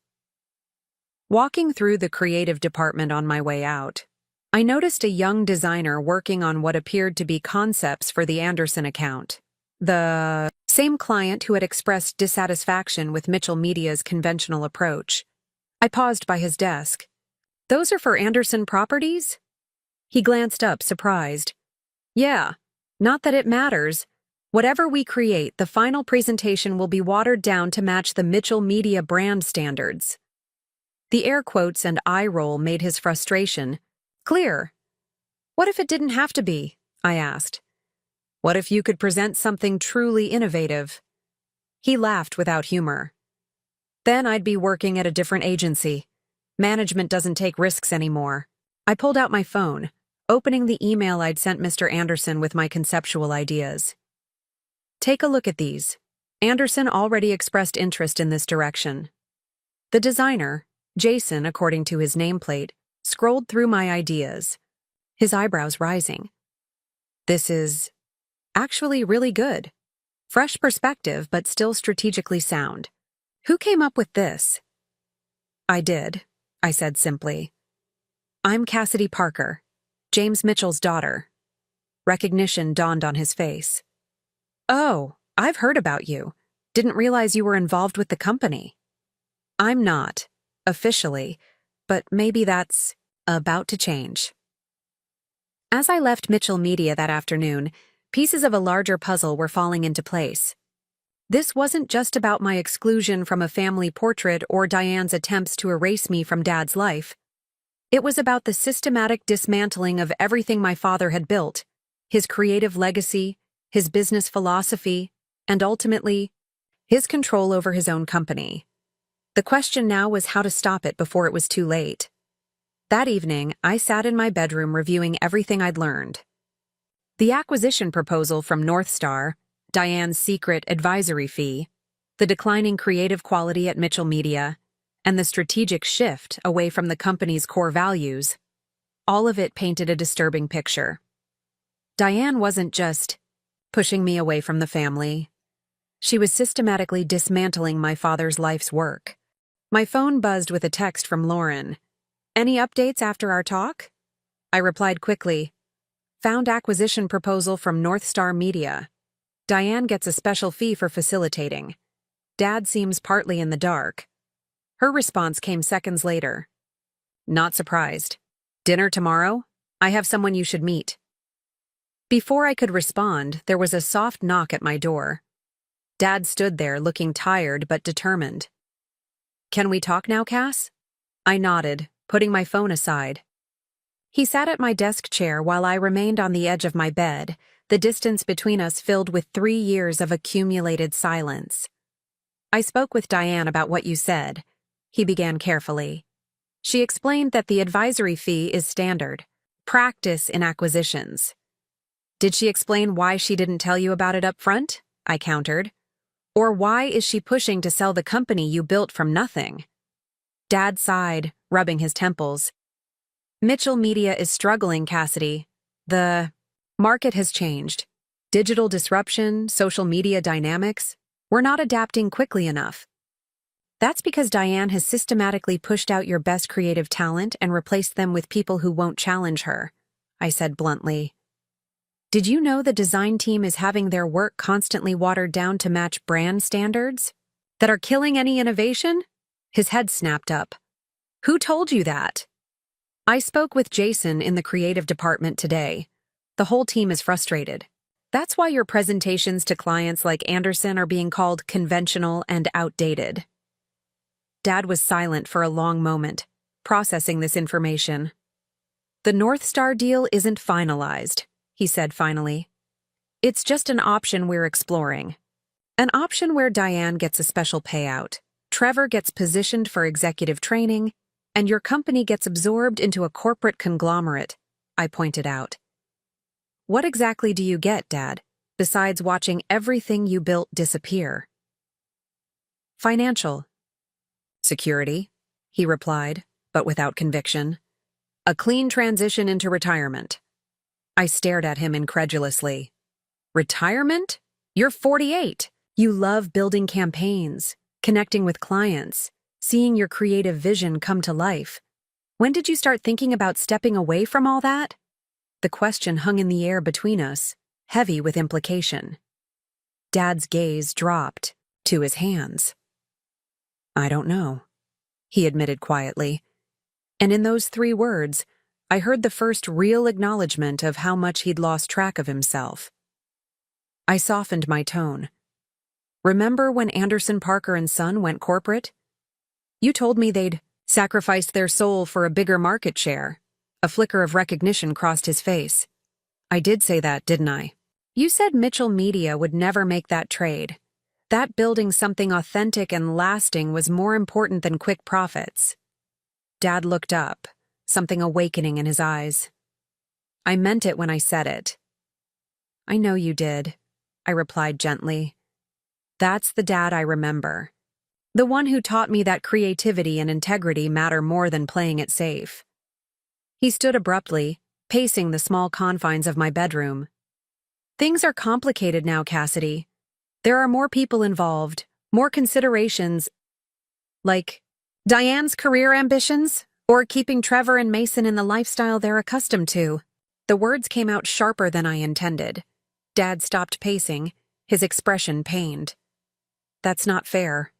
Walking through the creative department on my way out, I noticed a young designer working on what appeared to be concepts for the Anderson account. The same client who had expressed dissatisfaction with Mitchell Media's conventional approach. I paused by his desk. Those are for Anderson Properties? He glanced up, surprised. Yeah, not that it matters. Whatever we create, the final presentation will be watered down to match the Mitchell Media brand standards. The air quotes and eye roll made his frustration clear. What if it didn't have to be? I asked. What if you could present something truly innovative? He laughed without humor. Then I'd be working at a different agency. Management doesn't take risks anymore. I pulled out my phone, opening the email I'd sent Mr. Anderson with my conceptual ideas. Take a look at these. Anderson already expressed interest in this direction. The designer, Jason, according to his nameplate, scrolled through my ideas, his eyebrows rising. This is actually really good. Fresh perspective, but still strategically sound. Who came up with this? I did, I said simply. I'm Cassidy Parker, James Mitchell's daughter. Recognition dawned on his face. Oh, I've heard about you. Didn't realize you were involved with the company. I'm not, officially, but maybe that's about to change. As I left Mitchell Media that afternoon, pieces of a larger puzzle were falling into place. This wasn't just about my exclusion from a family portrait or Diane's attempts to erase me from Dad's life. It was about the systematic dismantling of everything my father had built, his creative legacy, his business philosophy, and ultimately, his control over his own company. The question now was how to stop it before it was too late. That evening, I sat in my bedroom reviewing everything I'd learned. The acquisition proposal from North Star, Diane's secret advisory fee, the declining creative quality at Mitchell Media, and the strategic shift away from the company's core values, all of it painted a disturbing picture. Diane wasn't just pushing me away from the family. She was systematically dismantling my father's life's work. My phone buzzed with a text from Lauren. Any updates after our talk? I replied quickly. Found acquisition proposal from North Star Media. Diane gets a special fee for facilitating. Dad seems partly in the dark. Her response came seconds later. Not surprised. Dinner tomorrow? I have someone you should meet. Before I could respond, there was a soft knock at my door. Dad stood there looking tired but determined. Can we talk now, Cass? I nodded, putting my phone aside. He sat at my desk chair while I remained on the edge of my bed, the distance between us filled with 3 years of accumulated silence. I spoke with Diane about what you said, he began carefully. She explained that the advisory fee is standard, practice in acquisitions. Did she explain why she didn't tell you about it up front? I countered. Or why is she pushing to sell the company you built from nothing? Dad sighed, rubbing his temples. Mitchell Media is struggling, Cassidy. The market has changed. Digital disruption, social media dynamics. We're not adapting quickly enough. That's because Diane has systematically pushed out your best creative talent and replaced them with people who won't challenge her, I said bluntly. Did you know the design team is having their work constantly watered down to match brand standards? That are killing any innovation? His head snapped up. Who told you that? I spoke with Jason in the creative department today. The whole team is frustrated. That's why your presentations to clients like Anderson are being called conventional and outdated. Dad was silent for a long moment, processing this information. The North Star deal isn't finalized, he said finally. It's just an option we're exploring. An option where Diane gets a special payout, Trevor gets positioned for executive training, and your company gets absorbed into a corporate conglomerate, I pointed out. What exactly do you get, Dad, besides watching everything you built disappear? Financial. Security, he replied, but without conviction. A clean transition into retirement. I stared at him incredulously. Retirement? You're 48. You love building campaigns, connecting with clients, seeing your creative vision come to life. When did you start thinking about stepping away from all that? The question hung in the air between us, heavy with implication. Dad's gaze dropped to his hands. I don't know, he admitted quietly. And in those 3 words, I heard the first real acknowledgement of how much he'd lost track of himself. I softened my tone. Remember when Anderson, Parker and Son went corporate? You told me they'd sacrificed their soul for a bigger market share. A flicker of recognition crossed his face. I did say that, didn't I? You said Mitchell Media would never make that trade. That building something authentic and lasting was more important than quick profits. Dad looked up, something awakening in his eyes. I meant it when I said it. I know you did, I replied gently. That's the dad I remember. The one who taught me that creativity and integrity matter more than playing it safe. He stood abruptly, pacing the small confines of my bedroom. Things are complicated now, Cassidy. There are more people involved, more considerations, like Diane's career ambitions, or keeping Trevor and Mason in the lifestyle they're accustomed to. The words came out sharper than I intended. Dad stopped pacing, his expression pained. That's not fair.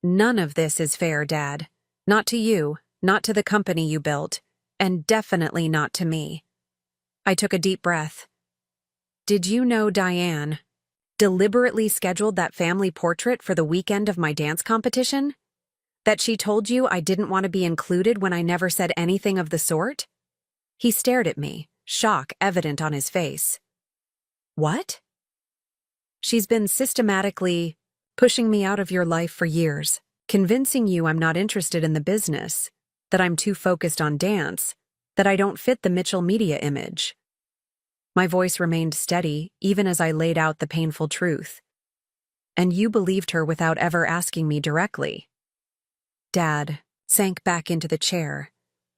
None of this is fair, Dad. Not to you, not to the company you built, and definitely not to me. I took a deep breath. Did you know Diane deliberately scheduled that family portrait for the weekend of my dance competition? That she told you I didn't want to be included when I never said anything of the sort? He stared at me, shock evident on his face. What? She's been systematically pushing me out of your life for years, convincing you I'm not interested in the business, that I'm too focused on dance, that I don't fit the Mitchell media image. My voice remained steady even as I laid out the painful truth. And you believed her without ever asking me directly. Dad sank back into the chair,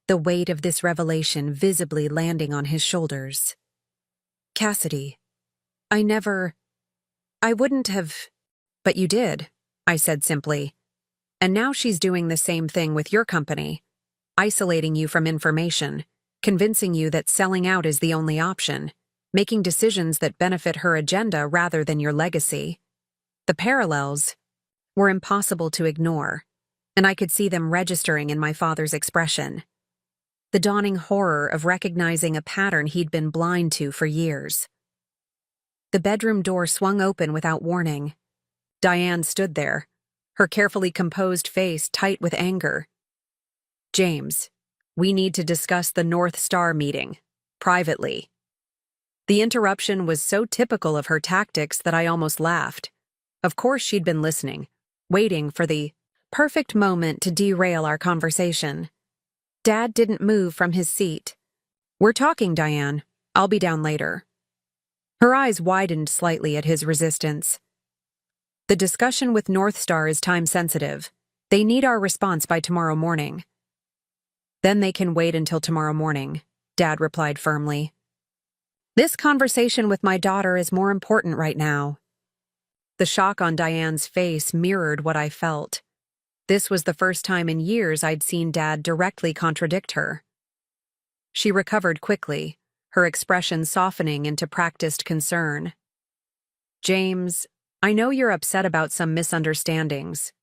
the weight of this revelation visibly landing on his shoulders. Cassidy, I wouldn't have, but you did, I said simply. And now she's doing the same thing with your company, isolating you from information, convincing you that selling out is the only option, making decisions that benefit her agenda rather than your legacy. The parallels were impossible to ignore, and I could see them registering in my father's expression. The dawning horror of recognizing a pattern he'd been blind to for years. The bedroom door swung open without warning. Diane stood there, her carefully composed face tight with anger. James, we need to discuss the North Star meeting, privately. The interruption was so typical of her tactics that I almost laughed. Of course she'd been listening, waiting for the perfect moment to derail our conversation. Dad didn't move from his seat. We're talking, Diane. I'll be down later. Her eyes widened slightly at his resistance. The discussion with North Star is time-sensitive. They need our response by tomorrow morning. Then they can wait until tomorrow morning, Dad replied firmly. This conversation with my daughter is more important right now. The shock on Diane's face mirrored what I felt. This was the first time in years I'd seen Dad directly contradict her. She recovered quickly, her expression softening into practiced concern. James, I know you're upset about some misunderstandings.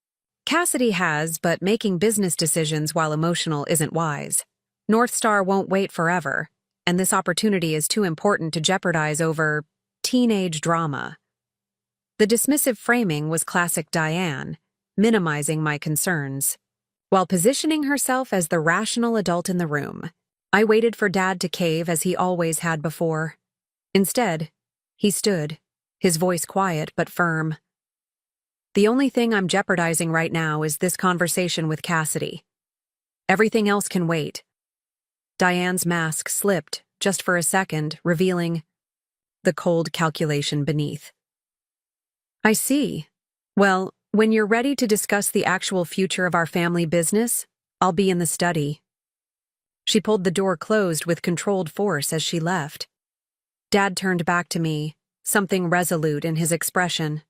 Cassidy has, but making business decisions while emotional isn't wise. North Star won't wait forever, and this opportunity is too important to jeopardize over teenage drama. The dismissive framing was classic Diane, minimizing my concerns. While positioning herself as the rational adult in the room, I waited for Dad to cave as he always had before. Instead, he stood, his voice quiet but firm. The only thing I'm jeopardizing right now is this conversation with Cassidy. Everything else can wait. Diane's mask slipped, just for a second, revealing the cold calculation beneath. I see. Well, when you're ready to discuss the actual future of our family business, I'll be in the study. She pulled the door closed with controlled force as she left. Dad turned back to me, something resolute in his expression.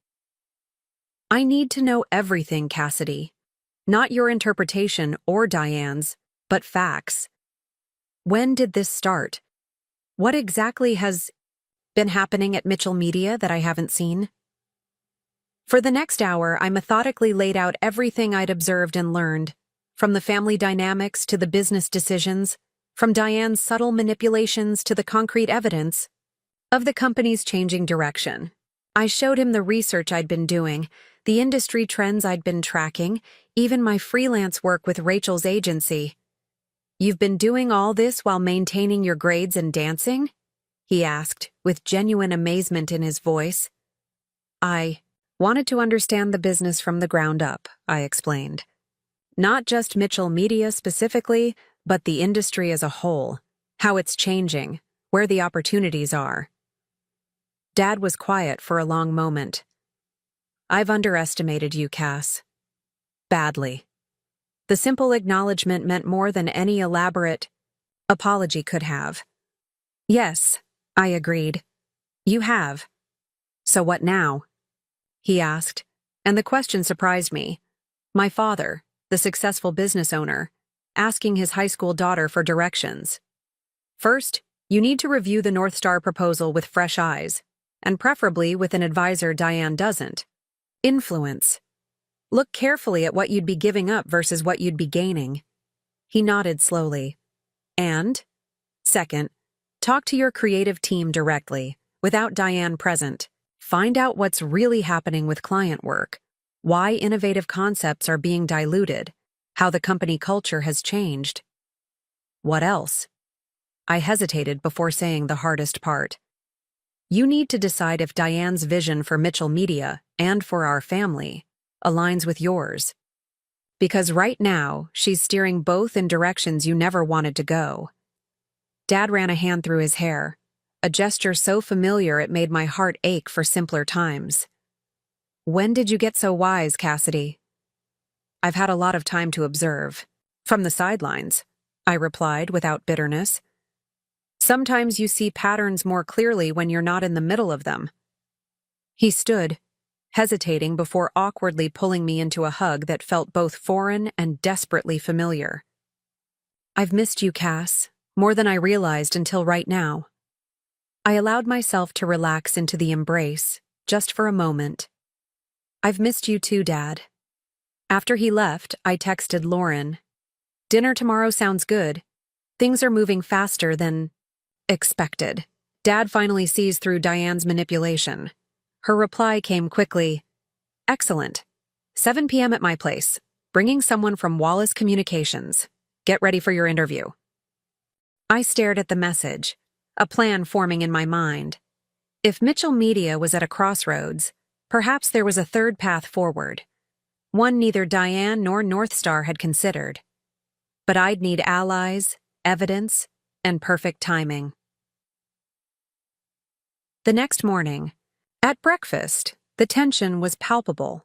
I need to know everything, Cassidy. Not your interpretation or Diane's, but facts. When did this start? What exactly has been happening at Mitchell Media that I haven't seen? For the next hour, I methodically laid out everything I'd observed and learned, from the family dynamics to the business decisions, from Diane's subtle manipulations to the concrete evidence of the company's changing direction. I showed him the research I'd been doing, the industry trends I'd been tracking, even my freelance work with Rachel's agency. You've been doing all this while maintaining your grades and dancing? He asked, with genuine amazement in his voice. I wanted to understand the business from the ground up, I explained. Not just Mitchell Media specifically, but the industry as a whole, how it's changing, where the opportunities are. Dad was quiet for a long moment. I've underestimated you, Cass. Badly. The simple acknowledgement meant more than any elaborate apology could have. Yes, I agreed. You have. So what now? He asked, and the question surprised me. My father, the successful business owner, asking his high school daughter for directions. First, you need to review the North Star proposal with fresh eyes, and preferably with an advisor Diane doesn't. Influence. Look carefully at what you'd be giving up versus what you'd be gaining. He nodded slowly. And, second, talk to your creative team directly, without Diane present. Find out what's really happening with client work, why innovative concepts are being diluted, how the company culture has changed. What else? I hesitated before saying the hardest part. You need to decide if Diane's vision for Mitchell Media and for our family aligns with yours. Because right now, she's steering both in directions you never wanted to go. Dad ran a hand through his hair, a gesture so familiar it made my heart ache for simpler times. When did you get so wise, Cassidy? I've had a lot of time to observe. From the sidelines, I replied without bitterness. Sometimes you see patterns more clearly when you're not in the middle of them. He stood, hesitating before awkwardly pulling me into a hug that felt both foreign and desperately familiar. I've missed you, Cass, more than I realized until right now. I allowed myself to relax into the embrace, just for a moment. I've missed you too, Dad. After he left, I texted Lauren. Dinner tomorrow sounds good. Things are moving faster than expected. Dad finally sees through Diane's manipulation. Her reply came quickly. Excellent. 7 p.m. at my place. Bringing someone from Wallace Communications. Get ready for your interview. I stared at the message, a plan forming in my mind. If Mitchell Media was at a crossroads, perhaps there was a third path forward. One neither Diane nor North Star had considered. But I'd need allies, evidence, and perfect timing. The next morning, at breakfast, the tension was palpable.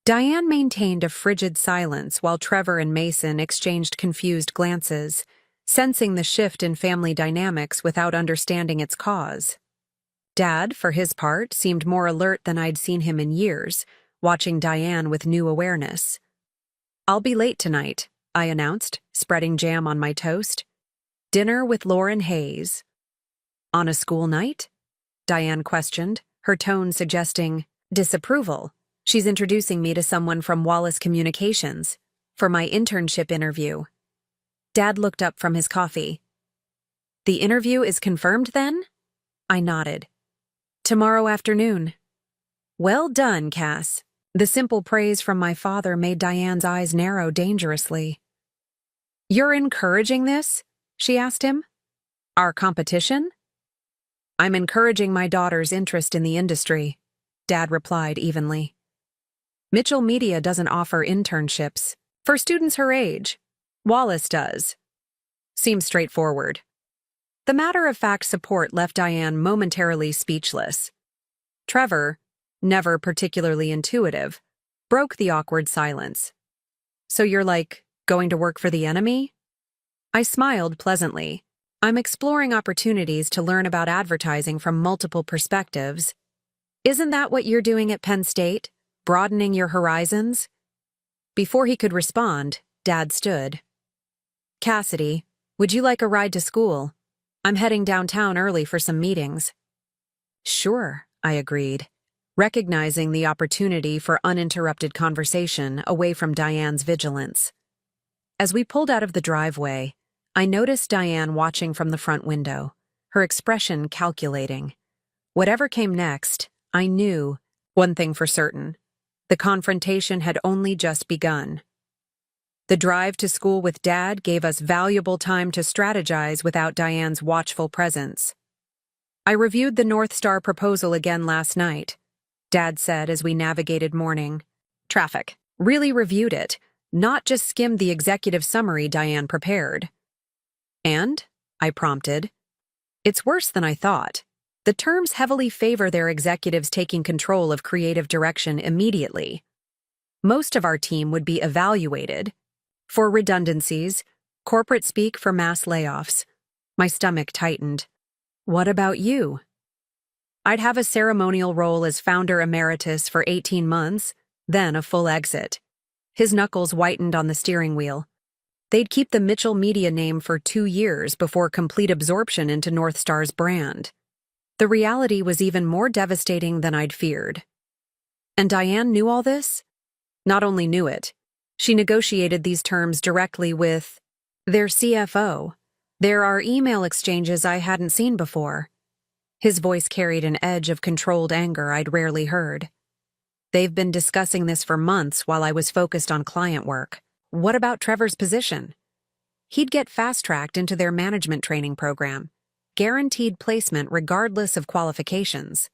Diane maintained a frigid silence while Trevor and Mason exchanged confused glances, sensing the shift in family dynamics without understanding its cause. Dad, for his part, seemed more alert than I'd seen him in years, watching Diane with new awareness. I'll be late tonight, I announced, spreading jam on my toast. Dinner with Lauren Hayes. On a school night? Diane questioned, her tone suggesting disapproval. She's introducing me to someone from Wallace Communications for my internship interview. Dad looked up from his coffee. The interview is confirmed then? I nodded. Tomorrow afternoon. Well done, Cass. The simple praise from my father made Diane's eyes narrow dangerously. You're encouraging this? She asked him. Our competition? I'm encouraging my daughter's interest in the industry, Dad replied evenly. Mitchell Media doesn't offer internships for students her age. Wallace does. Seems straightforward. The matter-of-fact support left Diane momentarily speechless. Trevor, never particularly intuitive, broke the awkward silence. So you're like, going to work for the enemy? I smiled pleasantly. I'm exploring opportunities to learn about advertising from multiple perspectives. Isn't that what you're doing at Penn State? Broadening your horizons? Before he could respond, Dad stood. Cassidy, would you like a ride to school? I'm heading downtown early for some meetings. Sure, I agreed, recognizing the opportunity for uninterrupted conversation away from Diane's vigilance. As we pulled out of the driveway, I noticed Diane watching from the front window, her expression calculating. Whatever came next, I knew one thing for certain. The confrontation had only just begun. The drive to school with Dad gave us valuable time to strategize without Diane's watchful presence. I reviewed the North Star proposal again last night, Dad said as we navigated morning. Traffic. Really reviewed it, not just skimmed the executive summary Diane prepared. And? I prompted. It's worse than I thought. The terms heavily favor their executives taking control of creative direction immediately. Most of our team would be evaluated for redundancies, corporate speak for mass layoffs. My stomach tightened. What about you? I'd have a ceremonial role as founder emeritus for 18 months, then a full exit. His knuckles whitened on the steering wheel. They'd keep the Mitchell Media name for 2 years before complete absorption into North Star's brand. The reality was even more devastating than I'd feared. And Diane knew all this? Not only knew it, she negotiated these terms directly with their CFO. There are email exchanges I hadn't seen before. His voice carried an edge of controlled anger I'd rarely heard. They've been discussing this for months while I was focused on client work. What about Trevor's position? He'd get fast-tracked into their management training program, guaranteed placement regardless of qualifications.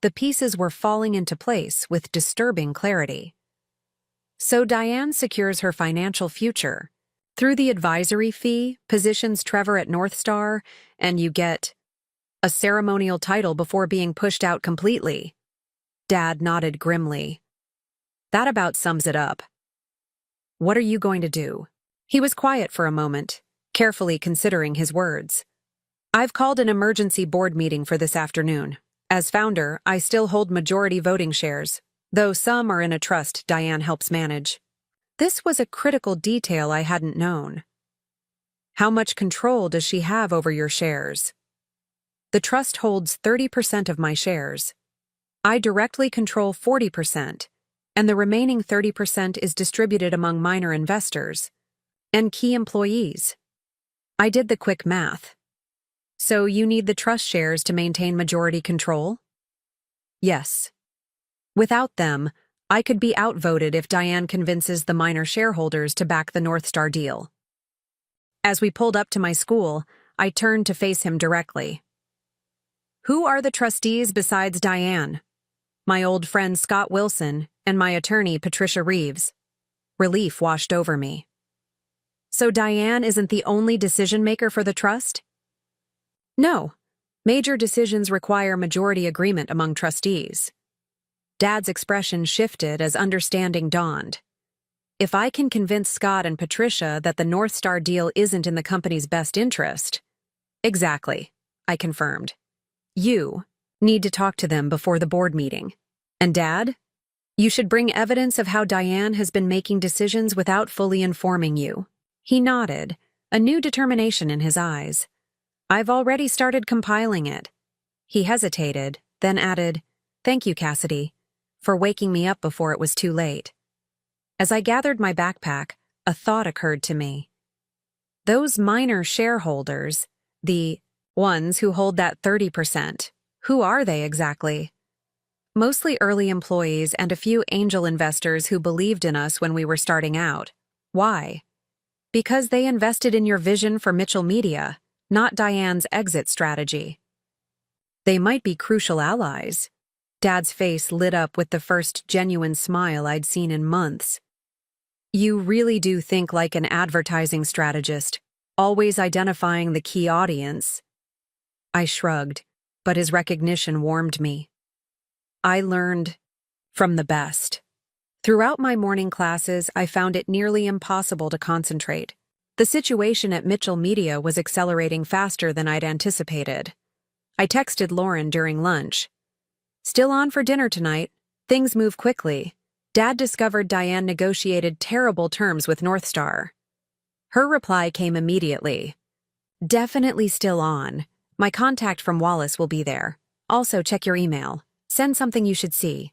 The pieces were falling into place with disturbing clarity. So Diane secures her financial future. Through the advisory fee, positions Trevor at North Star, and you get a ceremonial title before being pushed out completely. Dad nodded grimly. That about sums it up. What are you going to do? He was quiet for a moment, carefully considering his words. I've called an emergency board meeting for this afternoon. As founder, I still hold majority voting shares, though some are in a trust Diane helps manage. This was a critical detail I hadn't known. How much control does she have over your shares? The trust holds 30% of my shares. I directly control 40%, and the remaining 30% is distributed among minor investors and key employees. I did the quick math. So you need the trust shares to maintain majority control? Yes. Without them, I could be outvoted if Diane convinces the minor shareholders to back the North Star deal. As we pulled up to my school, I turned to face him directly. Who are the trustees besides Diane? My old friend Scott Wilson and my attorney Patricia Reeves. Relief washed over me. So Diane isn't the only decision-maker for the trust? No. Major decisions require majority agreement among trustees. Dad's expression shifted as understanding dawned. If I can convince Scott and Patricia that the North Star deal isn't in the company's best interest— Exactly, I confirmed. You need to talk to them before the board meeting. And Dad? You should bring evidence of how Diane has been making decisions without fully informing you. He nodded, a new determination in his eyes. I've already started compiling it. He hesitated, then added, Thank you, Cassidy, for waking me up before it was too late. As I gathered my backpack, a thought occurred to me. Those minor shareholders, the ones who hold that 30%, who are they exactly? Mostly early employees and a few angel investors who believed in us when we were starting out. Why? Because they invested in your vision for Mitchell Media, not Diane's exit strategy. They might be crucial allies. Dad's face lit up with the first genuine smile I'd seen in months. You really do think like an advertising strategist, always identifying the key audience. I shrugged, but his recognition warmed me. I learned from the best. Throughout my morning classes, I found it nearly impossible to concentrate. The situation at Mitchell Media was accelerating faster than I'd anticipated. I texted Lauren during lunch. Still on for dinner tonight. Things move quickly. Dad discovered Diane negotiated terrible terms with North Star. Her reply came immediately. Definitely still on. My contact from Wallace will be there. Also, check your email. Send something you should see.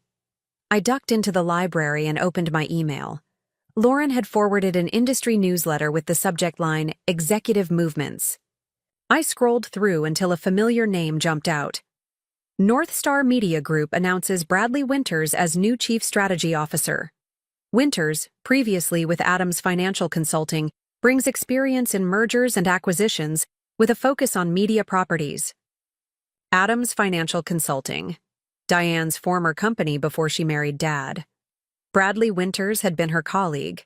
I ducked into the library and opened my email. Lauren had forwarded an industry newsletter with the subject line, Executive Movements. I scrolled through until a familiar name jumped out. North Star Media Group announces Bradley Winters as new Chief Strategy Officer. Winters, previously with Adams Financial Consulting, brings experience in mergers and acquisitions with a focus on media properties. Adams Financial Consulting, Diane's former company before she married Dad. Bradley Winters had been her colleague.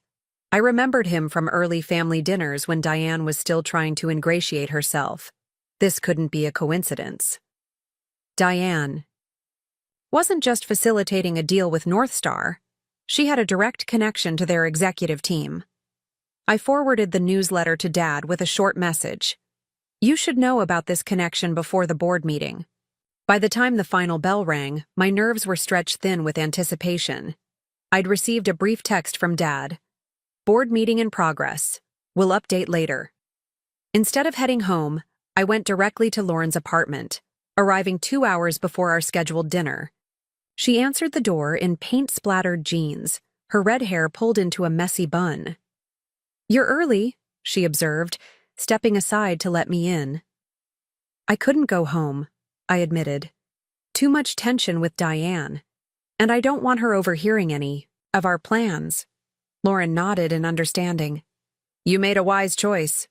I remembered him from early family dinners when Diane was still trying to ingratiate herself. This couldn't be a coincidence. Diane wasn't just facilitating a deal with North Star. She had a direct connection to their executive team. I forwarded the newsletter to Dad with a short message. You should know about this connection before the board meeting. By the time the final bell rang, my nerves were stretched thin with anticipation. I'd received a brief text from Dad. Board meeting in progress. We'll update later. Instead of heading home, I went directly to Lauren's apartment, arriving 2 hours before our scheduled dinner. She answered the door in paint-splattered jeans, her red hair pulled into a messy bun. "You're early," she observed, stepping aside to let me in. I couldn't go home, I admitted. Too much tension with Diane, and I don't want her overhearing any of our plans. Lauren nodded in understanding. You made a wise choice.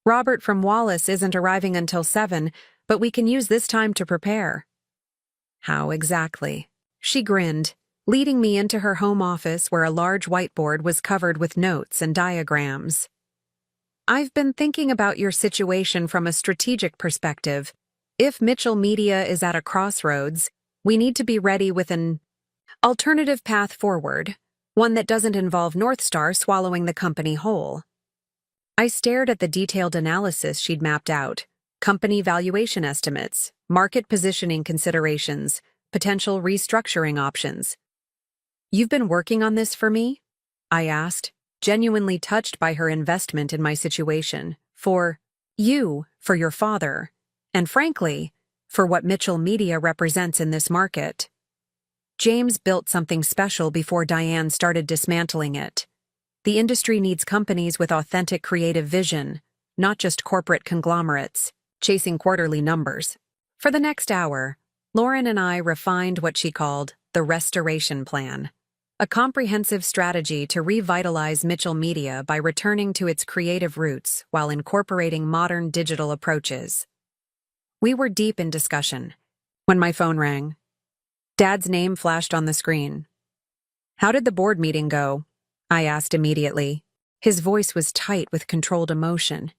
Robert from Wallace isn't arriving until 7, but we can use this time to prepare. How exactly? She grinned, leading me into her home office where a large whiteboard was covered with notes and diagrams. I've been thinking about your situation from a strategic perspective. If Mitchell Media is at a crossroads, we need to be ready with an alternative path forward, one that doesn't involve North Star swallowing the company whole. I stared at the detailed analysis she'd mapped out, company valuation estimates, market positioning considerations, potential restructuring options. You've been working on this for me? I asked, genuinely touched by her investment in my situation, for your father, and frankly, for what Mitchell Media represents in this market. James built something special before Diane started dismantling it. The industry needs companies with authentic creative vision, not just corporate conglomerates, chasing quarterly numbers. For the next hour, Lauren and I refined what she called the restoration plan, a comprehensive strategy to revitalize Mitchell Media by returning to its creative roots while incorporating modern digital approaches. We were deep in discussion when my phone rang. Dad's name flashed on the screen. How did the board meeting go? I asked immediately. His voice was tight with controlled emotion.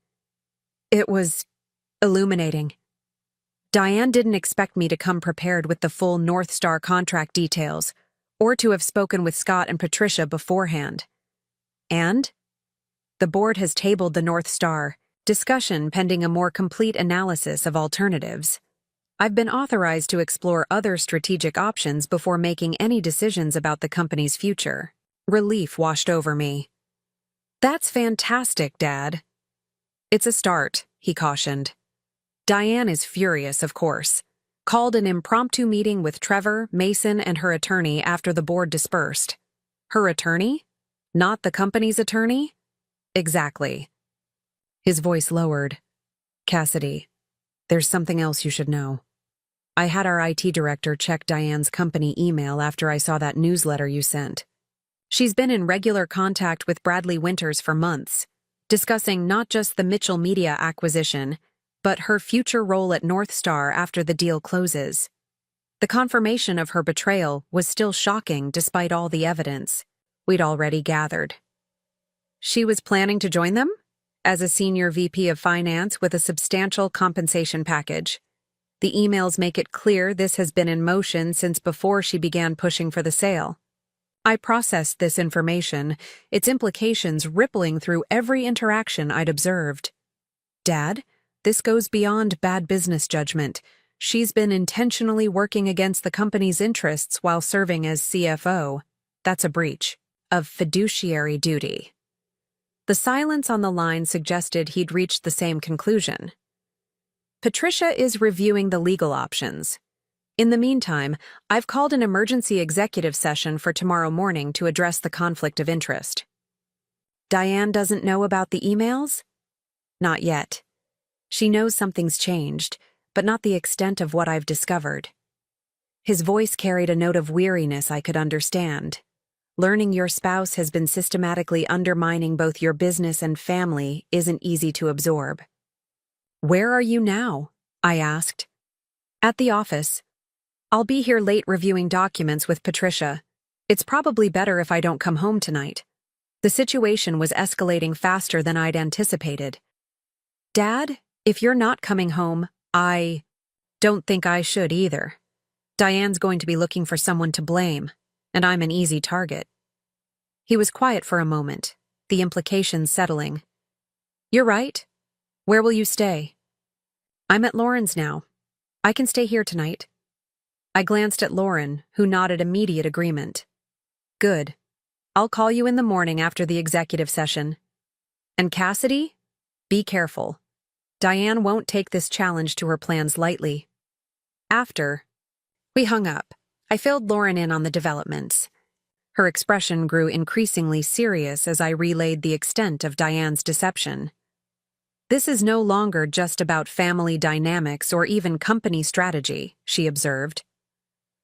It was illuminating. Diane didn't expect me to come prepared with the full North Star contract details, or to have spoken with Scott and Patricia beforehand. And? The board has tabled the North Star, discussion pending a more complete analysis of alternatives. I've been authorized to explore other strategic options before making any decisions about the company's future. Relief washed over me. That's fantastic, Dad. It's a start, he cautioned. Diane is furious, of course. Called an impromptu meeting with Trevor, Mason, and her attorney after the board dispersed. Her attorney? Not the company's attorney? Exactly. His voice lowered. Cassidy, there's something else you should know. I had our IT director check Diane's company email after I saw that newsletter you sent. She's been in regular contact with Bradley Winters for months, discussing not just the Mitchell Media acquisition, but her future role at North Star after the deal closes. The confirmation of her betrayal was still shocking despite all the evidence we'd already gathered. She was planning to join them? As a senior VP of finance with a substantial compensation package. The emails make it clear this has been in motion since before she began pushing for the sale. I processed this information, its implications rippling through every interaction I'd observed. Dad, this goes beyond bad business judgment. She's been intentionally working against the company's interests while serving as CFO. That's a breach of fiduciary duty. The silence on the line suggested he'd reached the same conclusion. Patricia is reviewing the legal options. In the meantime, I've called an emergency executive session for tomorrow morning to address the conflict of interest. Diane doesn't know about the emails? Not yet. She knows something's changed, but not the extent of what I've discovered. His voice carried a note of weariness I could understand. Learning your spouse has been systematically undermining both your business and family isn't easy to absorb. Where are you now? I asked. At the office. I'll be here late reviewing documents with Patricia. It's probably better if I don't come home tonight. The situation was escalating faster than I'd anticipated. Dad, If you're not coming home, I don't think I should either. Diane's going to be looking for someone to blame, and I'm an easy target. He was quiet for a moment, the implications settling. You're right. Where will you stay? I'm at Lauren's now. I can stay here tonight. I glanced at Lauren, who nodded immediate agreement. Good. I'll call you in the morning after the executive session. And Cassidy? Be careful. Diane won't take this challenge to her plans lightly. After we hung up, I filled Lauren in on the developments. Her expression grew increasingly serious as I relayed the extent of Diane's deception. This is no longer just about family dynamics or even company strategy, she observed.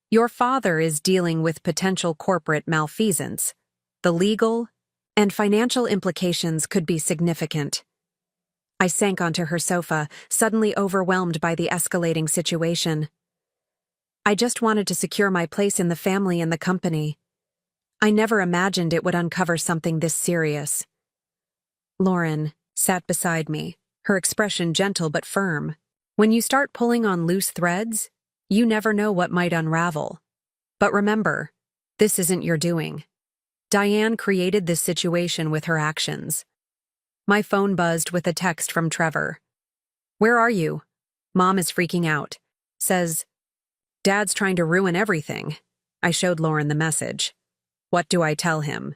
Your father is dealing with potential corporate malfeasance. The legal and financial implications could be significant. I sank onto her sofa, suddenly overwhelmed by the escalating situation. I just wanted to secure my place in the family and the company. I never imagined it would uncover something this serious. Lauren sat beside me, her expression gentle but firm. When you start pulling on loose threads, you never know what might unravel. But remember, this isn't your doing. Diane created this situation with her actions. My phone buzzed with a text from Trevor. Where are you? Mom is freaking out. Says, Dad's trying to ruin everything. I showed Lauren the message. What do I tell him?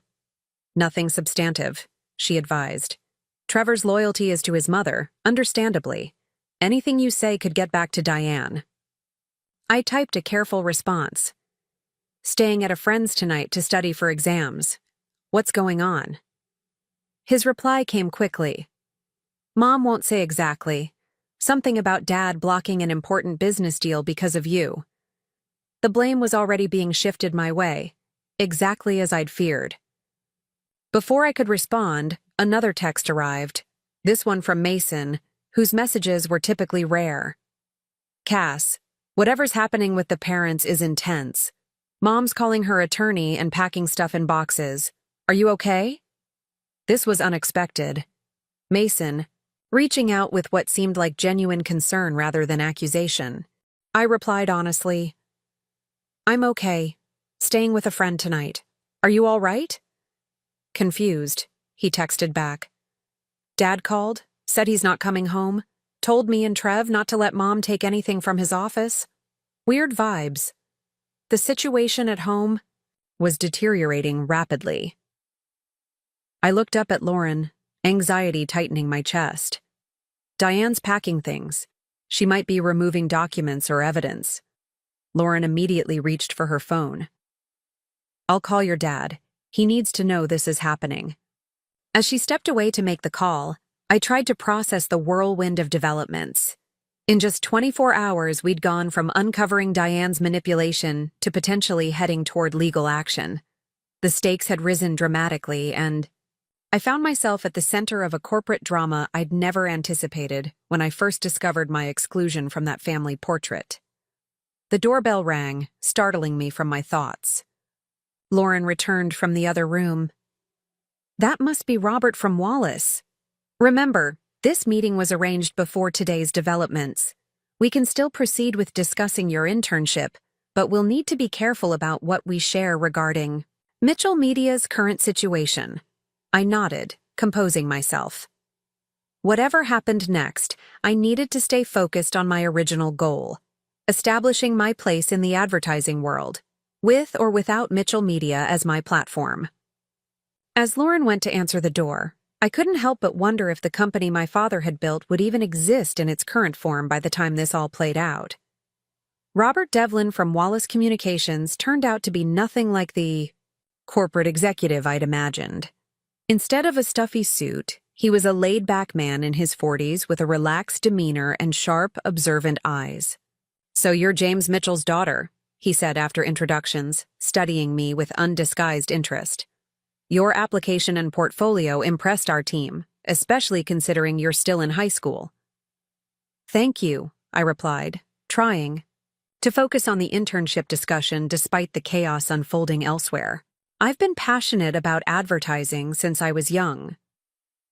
Nothing substantive, she advised. Trevor's loyalty is to his mother, understandably. Anything you say could get back to Diane. I typed a careful response. Staying at a friend's tonight to study for exams. What's going on? His reply came quickly. Mom won't say exactly. Something about Dad blocking an important business deal because of you. The blame was already being shifted my way, exactly as I'd feared. Before I could respond, another text arrived, this one from Mason, whose messages were typically rare. Cass, whatever's happening with the parents is intense. Mom's calling her attorney and packing stuff in boxes. Are you okay? This was unexpected. Mason, reaching out with what seemed like genuine concern rather than accusation. I replied honestly, I'm okay. Staying with a friend tonight. Are you all right? Confused, he texted back. Dad called, said he's not coming home, told me and Trev not to let Mom take anything from his office. Weird vibes. The situation at home was deteriorating rapidly. I looked up at Lauren, anxiety tightening my chest. Diane's packing things. She might be removing documents or evidence. Lauren immediately reached for her phone. I'll call your dad. He needs to know this is happening. As she stepped away to make the call, I tried to process the whirlwind of developments. In just 24 hours, we'd gone from uncovering Diane's manipulation to potentially heading toward legal action. The stakes had risen dramatically, and I found myself at the center of a corporate drama I'd never anticipated when I first discovered my exclusion from that family portrait. The doorbell rang, startling me from my thoughts. Lauren returned from the other room. That must be Robert from Wallace. Remember, this meeting was arranged before today's developments. We can still proceed with discussing your internship, but we'll need to be careful about what we share regarding Mitchell Media's current situation. I nodded, composing myself. Whatever happened next, I needed to stay focused on my original goal, establishing my place in the advertising world, with or without Mitchell Media as my platform. As Lauren went to answer the door, I couldn't help but wonder if the company my father had built would even exist in its current form by the time this all played out. Robert Devlin from Wallace Communications turned out to be nothing like the corporate executive I'd imagined. Instead of a stuffy suit, he was a laid-back man in his 40s with a relaxed demeanor and sharp, observant eyes. So you're James Mitchell's daughter, he said after introductions, studying me with undisguised interest. Your application and portfolio impressed our team, especially considering you're still in high school. Thank you, I replied, trying to focus on the internship discussion despite the chaos unfolding elsewhere. I've been passionate about advertising since I was young.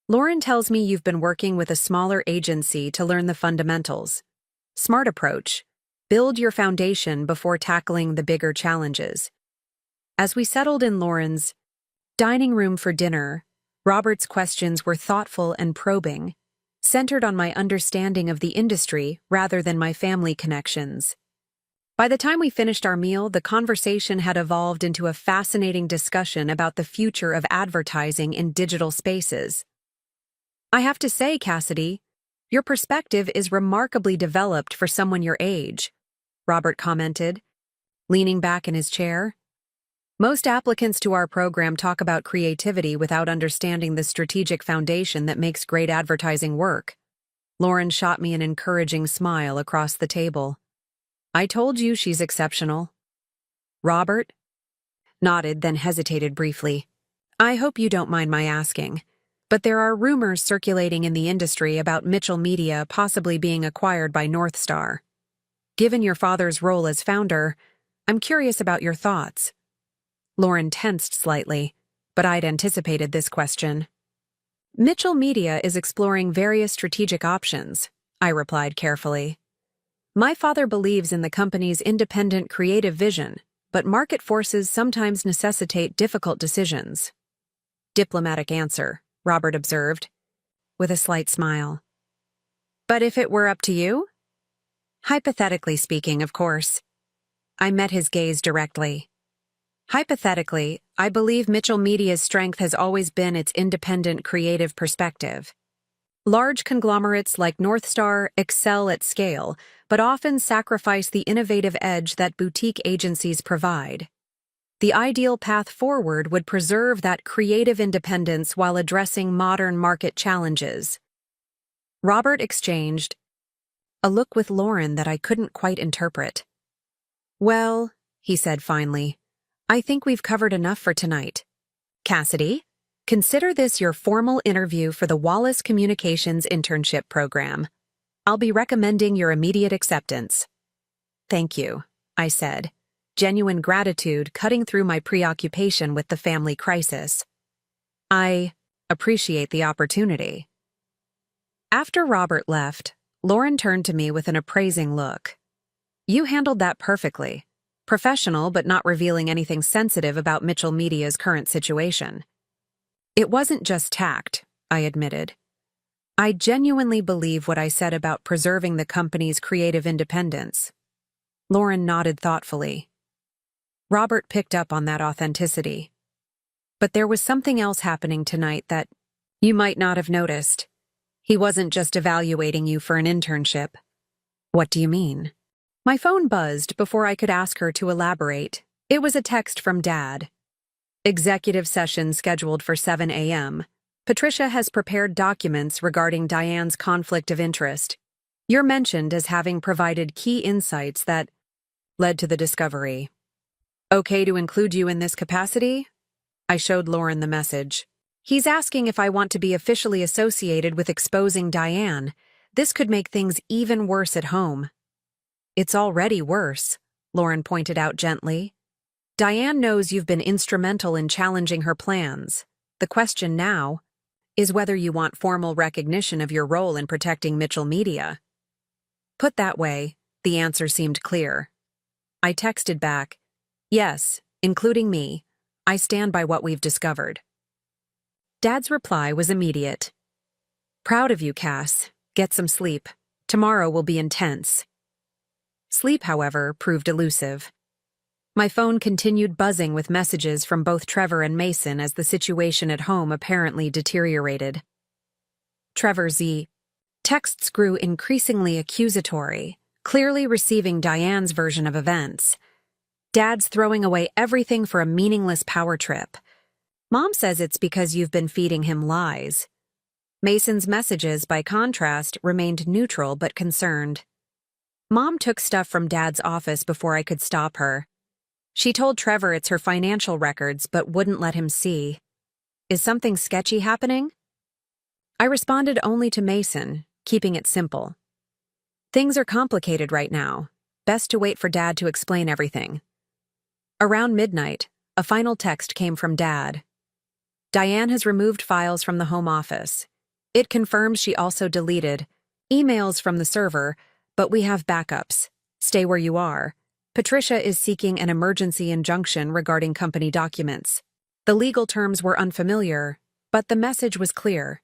Lauren tells me you've been working with a smaller agency to learn the fundamentals. Smart approach. Build your foundation before tackling the bigger challenges. As we settled in Lauren's dining room for dinner, Robert's questions were thoughtful and probing, centered on my understanding of the industry rather than my family connections. By the time we finished our meal, the conversation had evolved into a fascinating discussion about the future of advertising in digital spaces. I have to say, Cassidy, your perspective is remarkably developed for someone your age, Robert commented, leaning back in his chair. Most applicants to our program talk about creativity without understanding the strategic foundation that makes great advertising work. Lauren shot me an encouraging smile across the table. I told you she's exceptional. Robert nodded, then hesitated briefly. I hope you don't mind my asking, but there are rumors circulating in the industry about Mitchell Media possibly being acquired by North Star. Given your father's role as founder, I'm curious about your thoughts. Lauren tensed slightly, but I'd anticipated this question. Mitchell Media is exploring various strategic options, I replied carefully. My father believes in the company's independent creative vision, but market forces sometimes necessitate difficult decisions. Diplomatic answer, Robert observed, with a slight smile. But if it were up to you? Hypothetically speaking, of course. I met his gaze directly. Hypothetically, I believe Mitchell Media's strength has always been its independent creative perspective. Large conglomerates like North Star excel at scale, but often sacrifice the innovative edge that boutique agencies provide. The ideal path forward would preserve that creative independence while addressing modern market challenges. Robert exchanged a look with Lauren that I couldn't quite interpret. Well, he said finally, I think we've covered enough for tonight. Cassidy, consider this your formal interview for the Wallace Communications Internship Program. I'll be recommending your immediate acceptance. Thank you, I said, genuine gratitude cutting through my preoccupation with the family crisis. I appreciate the opportunity. After Robert left, Lauren turned to me with an appraising look. You handled that perfectly. Professional but not revealing anything sensitive about Mitchell Media's current situation. It wasn't just tact, I admitted. I genuinely believe what I said about preserving the company's creative independence. Lauren nodded thoughtfully. Robert picked up on that authenticity. But there was something else happening tonight that you might not have noticed. He wasn't just evaluating you for an internship. What do you mean? My phone buzzed before I could ask her to elaborate. It was a text from Dad. Executive session scheduled for 7 a.m. Patricia has prepared documents regarding Diane's conflict of interest. You're mentioned as having provided key insights that led to the discovery. Okay to include you in this capacity? I showed Lauren the message. He's asking if I want to be officially associated with exposing Diane. This could make things even worse at home. It's already worse, Lauren pointed out gently. Diane knows you've been instrumental in challenging her plans. The question now is whether you want formal recognition of your role in protecting Mitchell Media. Put that way, the answer seemed clear. I texted back, yes, including me. I stand by what we've discovered. Dad's reply was immediate. Proud of you, Cass. Get some sleep. Tomorrow will be intense. Sleep, however, proved elusive. My phone continued buzzing with messages from both Trevor and Mason as the situation at home apparently deteriorated. Trevor Z. Texts grew increasingly accusatory, clearly receiving Diane's version of events. Dad's throwing away everything for a meaningless power trip. Mom says it's because you've been feeding him lies. Mason's messages, by contrast, remained neutral but concerned. Mom took stuff from Dad's office before I could stop her. She told Trevor it's her financial records but wouldn't let him see. Is something sketchy happening? I responded only to Mason, keeping it simple. Things are complicated right now. Best to wait for Dad to explain everything. Around midnight, a final text came from Dad. Diane has removed files from the home office. It confirms she also deleted emails from the server, but we have backups. Stay where you are. Patricia is seeking an emergency injunction regarding company documents. The legal terms were unfamiliar, but the message was clear.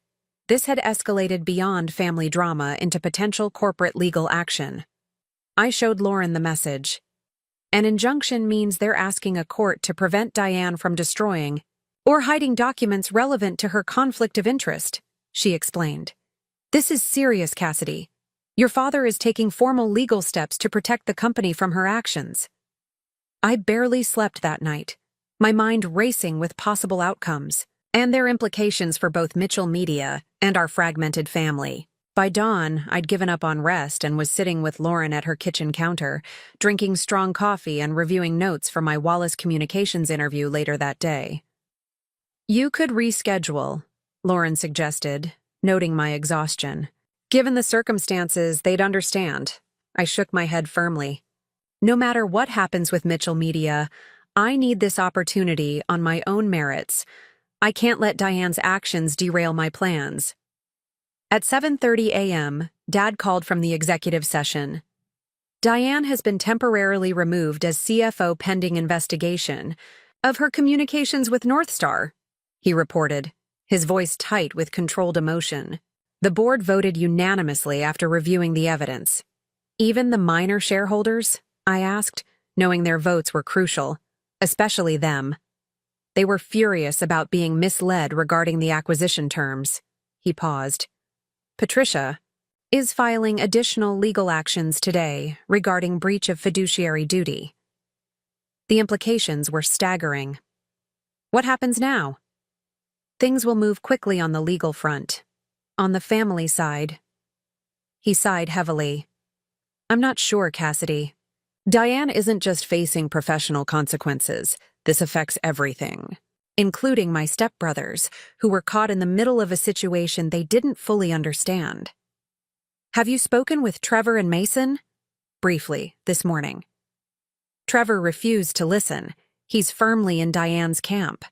This had escalated beyond family drama into potential corporate legal action. I showed Lauren the message. An injunction means they're asking a court to prevent Diane from destroying or hiding documents relevant to her conflict of interest, she explained. This is serious, Cassidy. Your father is taking formal legal steps to protect the company from her actions. I barely slept that night, my mind racing with possible outcomes and their implications for both Mitchell Media and our fragmented family. By dawn, I'd given up on rest and was sitting with Lauren at her kitchen counter, drinking strong coffee and reviewing notes for my Wallace Communications interview later that day. You could reschedule, Lauren suggested, noting my exhaustion. Given the circumstances, they'd understand. I shook my head firmly. No matter what happens with Mitchell Media, I need this opportunity on my own merits. I can't let Diane's actions derail my plans. At 7:30 a.m., Dad called from the executive session. Diane has been temporarily removed as CFO pending investigation of her communications with Northstar, he reported, his voice tight with controlled emotion. The board voted unanimously after reviewing the evidence. Even the minor shareholders? I asked, knowing their votes were crucial, especially them. They were furious about being misled regarding the acquisition terms. He paused. Patricia is filing additional legal actions today regarding breach of fiduciary duty. The implications were staggering. What happens now? Things will move quickly on the legal front. On the family side. He sighed heavily. I'm not sure, Cassidy. Diane isn't just facing professional consequences. This affects everything, including my stepbrothers, who were caught in the middle of a situation they didn't fully understand. Have you spoken with Trevor and Mason? Briefly, this morning. Trevor refused to listen. He's firmly in Diane's camp.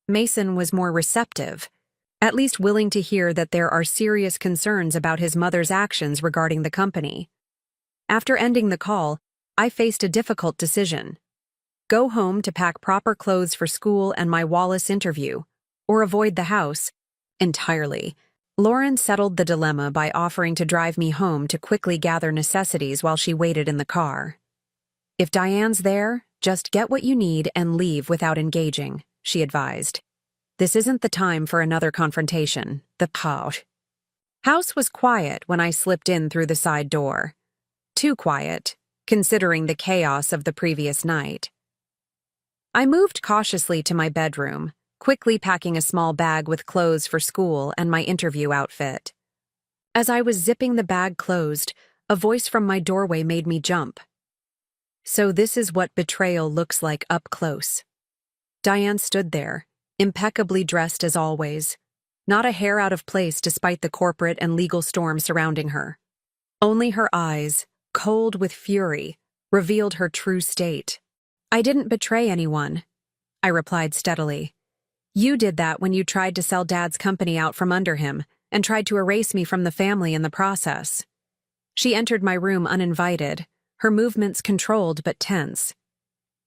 Mason was more receptive, at least willing to hear that there are serious concerns about his mother's actions regarding the company. After ending the call, I faced a difficult decision. Go home to pack proper clothes for school and my Wallace interview, or avoid the house entirely. Lauren settled the dilemma by offering to drive me home to quickly gather necessities while she waited in the car. If Diane's there, just get what you need and leave without engaging, she advised. This isn't the time for another confrontation. The house was quiet when I slipped in through the side door. Too quiet, considering the chaos of the previous night. I moved cautiously to my bedroom, quickly packing a small bag with clothes for school and my interview outfit. As I was zipping the bag closed, a voice from my doorway made me jump. So this is what betrayal looks like up close. Diane stood there, impeccably dressed as always, not a hair out of place despite the corporate and legal storm surrounding her. Only her eyes, cold with fury, revealed her true state. I didn't betray anyone, I replied steadily. You did that when you tried to sell Dad's company out from under him and tried to erase me from the family in the process. She entered my room uninvited, her movements controlled but tense.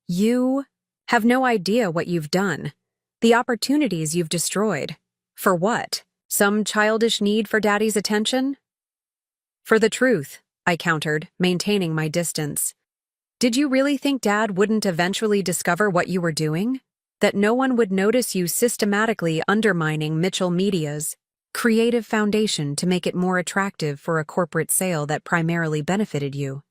You have no idea what you've done, the opportunities you've destroyed. For what? Some childish need for Daddy's attention? For the truth, I countered, maintaining my distance. Did you really think Dad wouldn't eventually discover what you were doing? That no one would notice you systematically undermining Mitchell Media's creative foundation to make it more attractive for a corporate sale that primarily benefited you?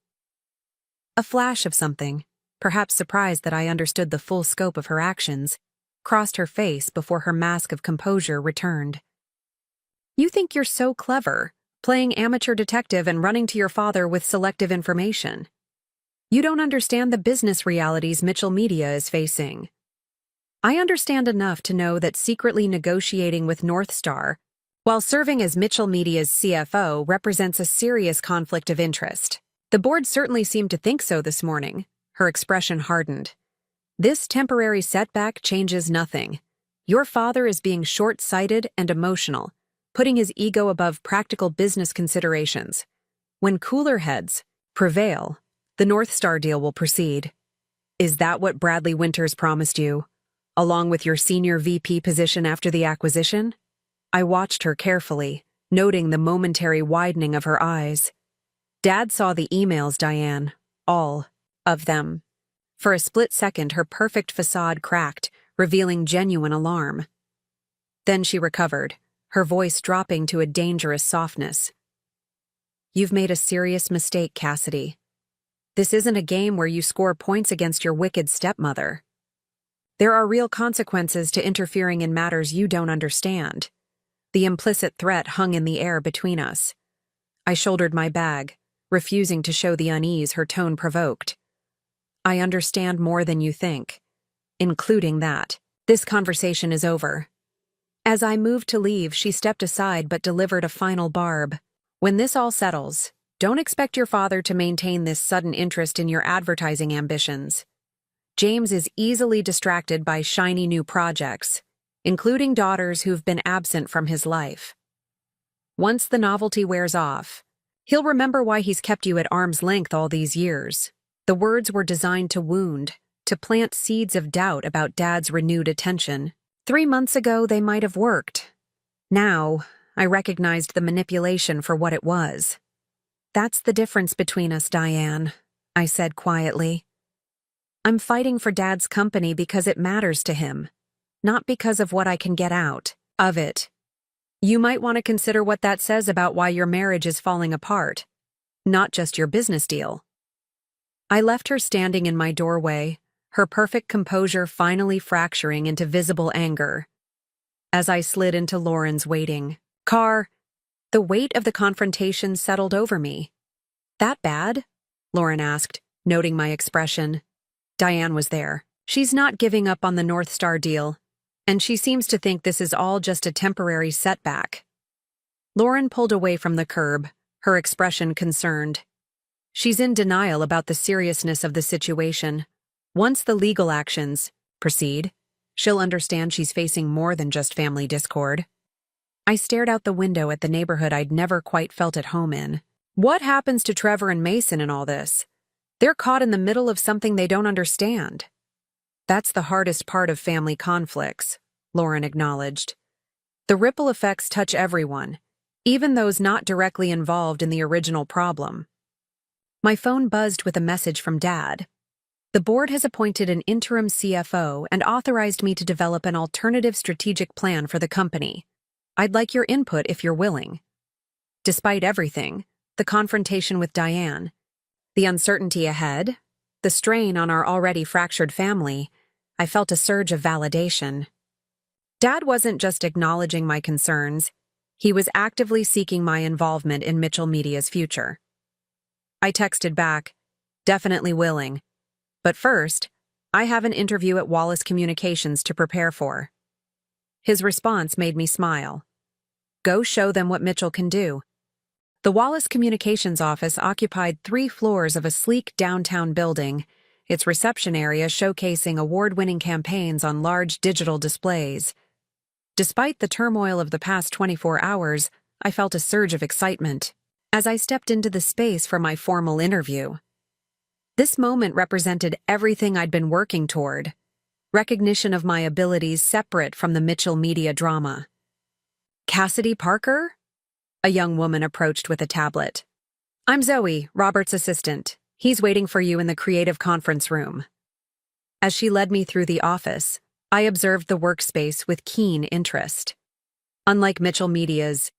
A flash of something, perhaps surprised that I understood the full scope of her actions, crossed her face before her mask of composure returned. You think you're so clever, playing amateur detective and running to your father with selective information. You don't understand the business realities Mitchell Media is facing. I understand enough to know that secretly negotiating with Northstar while serving as Mitchell Media's CFO represents a serious conflict of interest. The board certainly seemed to think so this morning. Her expression hardened. This temporary setback changes nothing. Your father is being short-sighted and emotional, putting his ego above practical business considerations. When cooler heads prevail, the North Star deal will proceed. Is that what Bradley Winters promised you, along with your senior VP position after the acquisition? I watched her carefully, noting the momentary widening of her eyes. Dad saw the emails, Diane. All of them. For a split second, her perfect facade cracked, revealing genuine alarm. Then she recovered, her voice dropping to a dangerous softness. You've made a serious mistake, Cassidy. This isn't a game where you score points against your wicked stepmother. There are real consequences to interfering in matters you don't understand. The implicit threat hung in the air between us. I shouldered my bag, refusing to show the unease her tone provoked. I understand more than you think, including that. This conversation is over. As I moved to leave, she stepped aside but delivered a final barb. When this all settles, don't expect your father to maintain this sudden interest in your advertising ambitions. James is easily distracted by shiny new projects, including daughters who've been absent from his life. Once the novelty wears off, he'll remember why he's kept you at arm's length all these years. The words were designed to wound, to plant seeds of doubt about Dad's renewed attention. 3 months ago, they might have worked. Now, I recognized the manipulation for what it was. That's the difference between us, Diane, I said quietly. I'm fighting for Dad's company because it matters to him, not because of what I can get out of it. You might want to consider what that says about why your marriage is falling apart, not just your business deal. I left her standing in my doorway, her perfect composure finally fracturing into visible anger. As I slid into Lauren's waiting car, the weight of the confrontation settled over me. That bad? Lauren asked, noting my expression. Diane was there. She's not giving up on the North Star deal, and she seems to think this is all just a temporary setback. Lauren pulled away from the curb, her expression concerned. She's in denial about the seriousness of the situation. Once the legal actions proceed, she'll understand she's facing more than just family discord. I stared out the window at the neighborhood I'd never quite felt at home in. What happens to Trevor and Mason in all this? They're caught in the middle of something they don't understand. That's the hardest part of family conflicts, Lauren acknowledged. The ripple effects touch everyone, even those not directly involved in the original problem. My phone buzzed with a message from Dad. The board has appointed an interim CFO and authorized me to develop an alternative strategic plan for the company. I'd like your input if you're willing. Despite everything, the confrontation with Diane, the uncertainty ahead, the strain on our already fractured family, I felt a surge of validation. Dad wasn't just acknowledging my concerns, he was actively seeking my involvement in Mitchell Media's future. I texted back, definitely willing. But first, I have an interview at Wallace Communications to prepare for. His response made me smile. Go show them what Mitchell can do. The Wallace Communications office occupied 3 floors of a sleek downtown building, its reception area showcasing award-winning campaigns on large digital displays. Despite the turmoil of the past 24 hours, I felt a surge of excitement as I stepped into the space for my formal interview. This moment represented everything I'd been working toward, recognition of my abilities separate from the Mitchell Media drama. Cassidy Parker? A young woman approached with a tablet. I'm Zoe, Robert's assistant. He's waiting for you in the creative conference room. As she led me through the office, I observed the workspace with keen interest. Unlike Mitchell Media's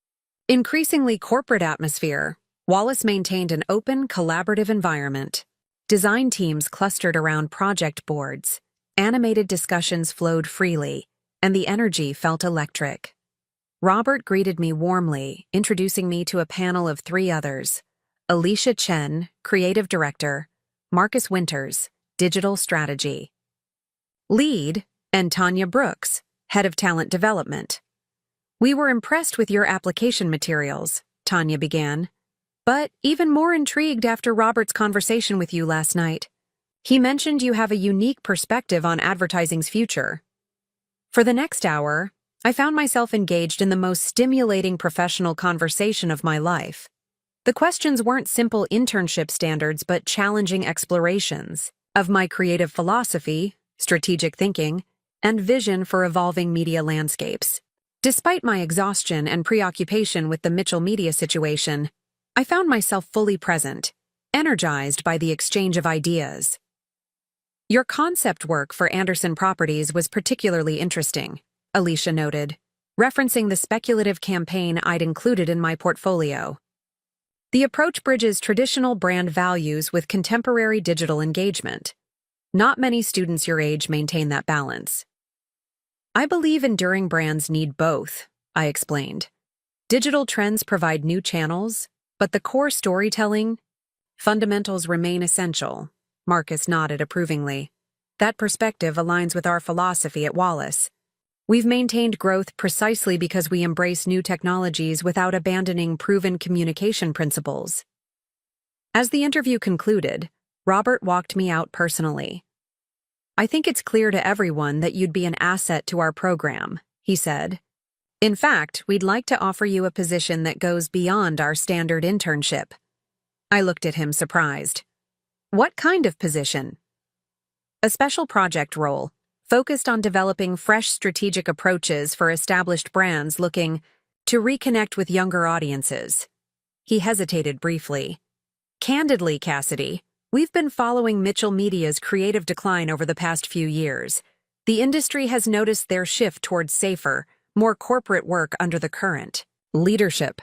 increasingly corporate atmosphere, Wallace maintained an open, collaborative environment. Design teams clustered around project boards, animated discussions flowed freely, and the energy felt electric. Robert greeted me warmly, introducing me to a panel of 3 others: Alicia Chen, Creative Director, Marcus Winters, Digital Strategy, Lead, and Tanya Brooks, Head of Talent Development. We were impressed with your application materials, Tanya began, but even more intrigued after Robert's conversation with you last night. He mentioned you have a unique perspective on advertising's future. For the next hour, I found myself engaged in the most stimulating professional conversation of my life. The questions weren't simple internship standards but challenging explorations of my creative philosophy, strategic thinking, and vision for evolving media landscapes. Despite my exhaustion and preoccupation with the Mitchell Media situation, I found myself fully present, energized by the exchange of ideas. Your concept work for Anderson Properties was particularly interesting, Alicia noted, referencing the speculative campaign I'd included in my portfolio. The approach bridges traditional brand values with contemporary digital engagement. Not many students your age maintain that balance. I believe enduring brands need both, I explained. Digital trends provide new channels, but the core storytelling fundamentals remain essential. Marcus nodded approvingly. That perspective aligns with our philosophy at Wallace. We've maintained growth precisely because we embrace new technologies without abandoning proven communication principles. As the interview concluded, Robert walked me out personally. I think it's clear to everyone that you'd be an asset to our program, he said. In fact, we'd like to offer you a position that goes beyond our standard internship. I looked at him surprised. What kind of position? A special project role, focused on developing fresh strategic approaches for established brands looking to reconnect with younger audiences. He hesitated briefly. Candidly, Cassidy, we've been following Mitchell Media's creative decline over the past few years. The industry has noticed their shift towards safer, more corporate work under the current leadership.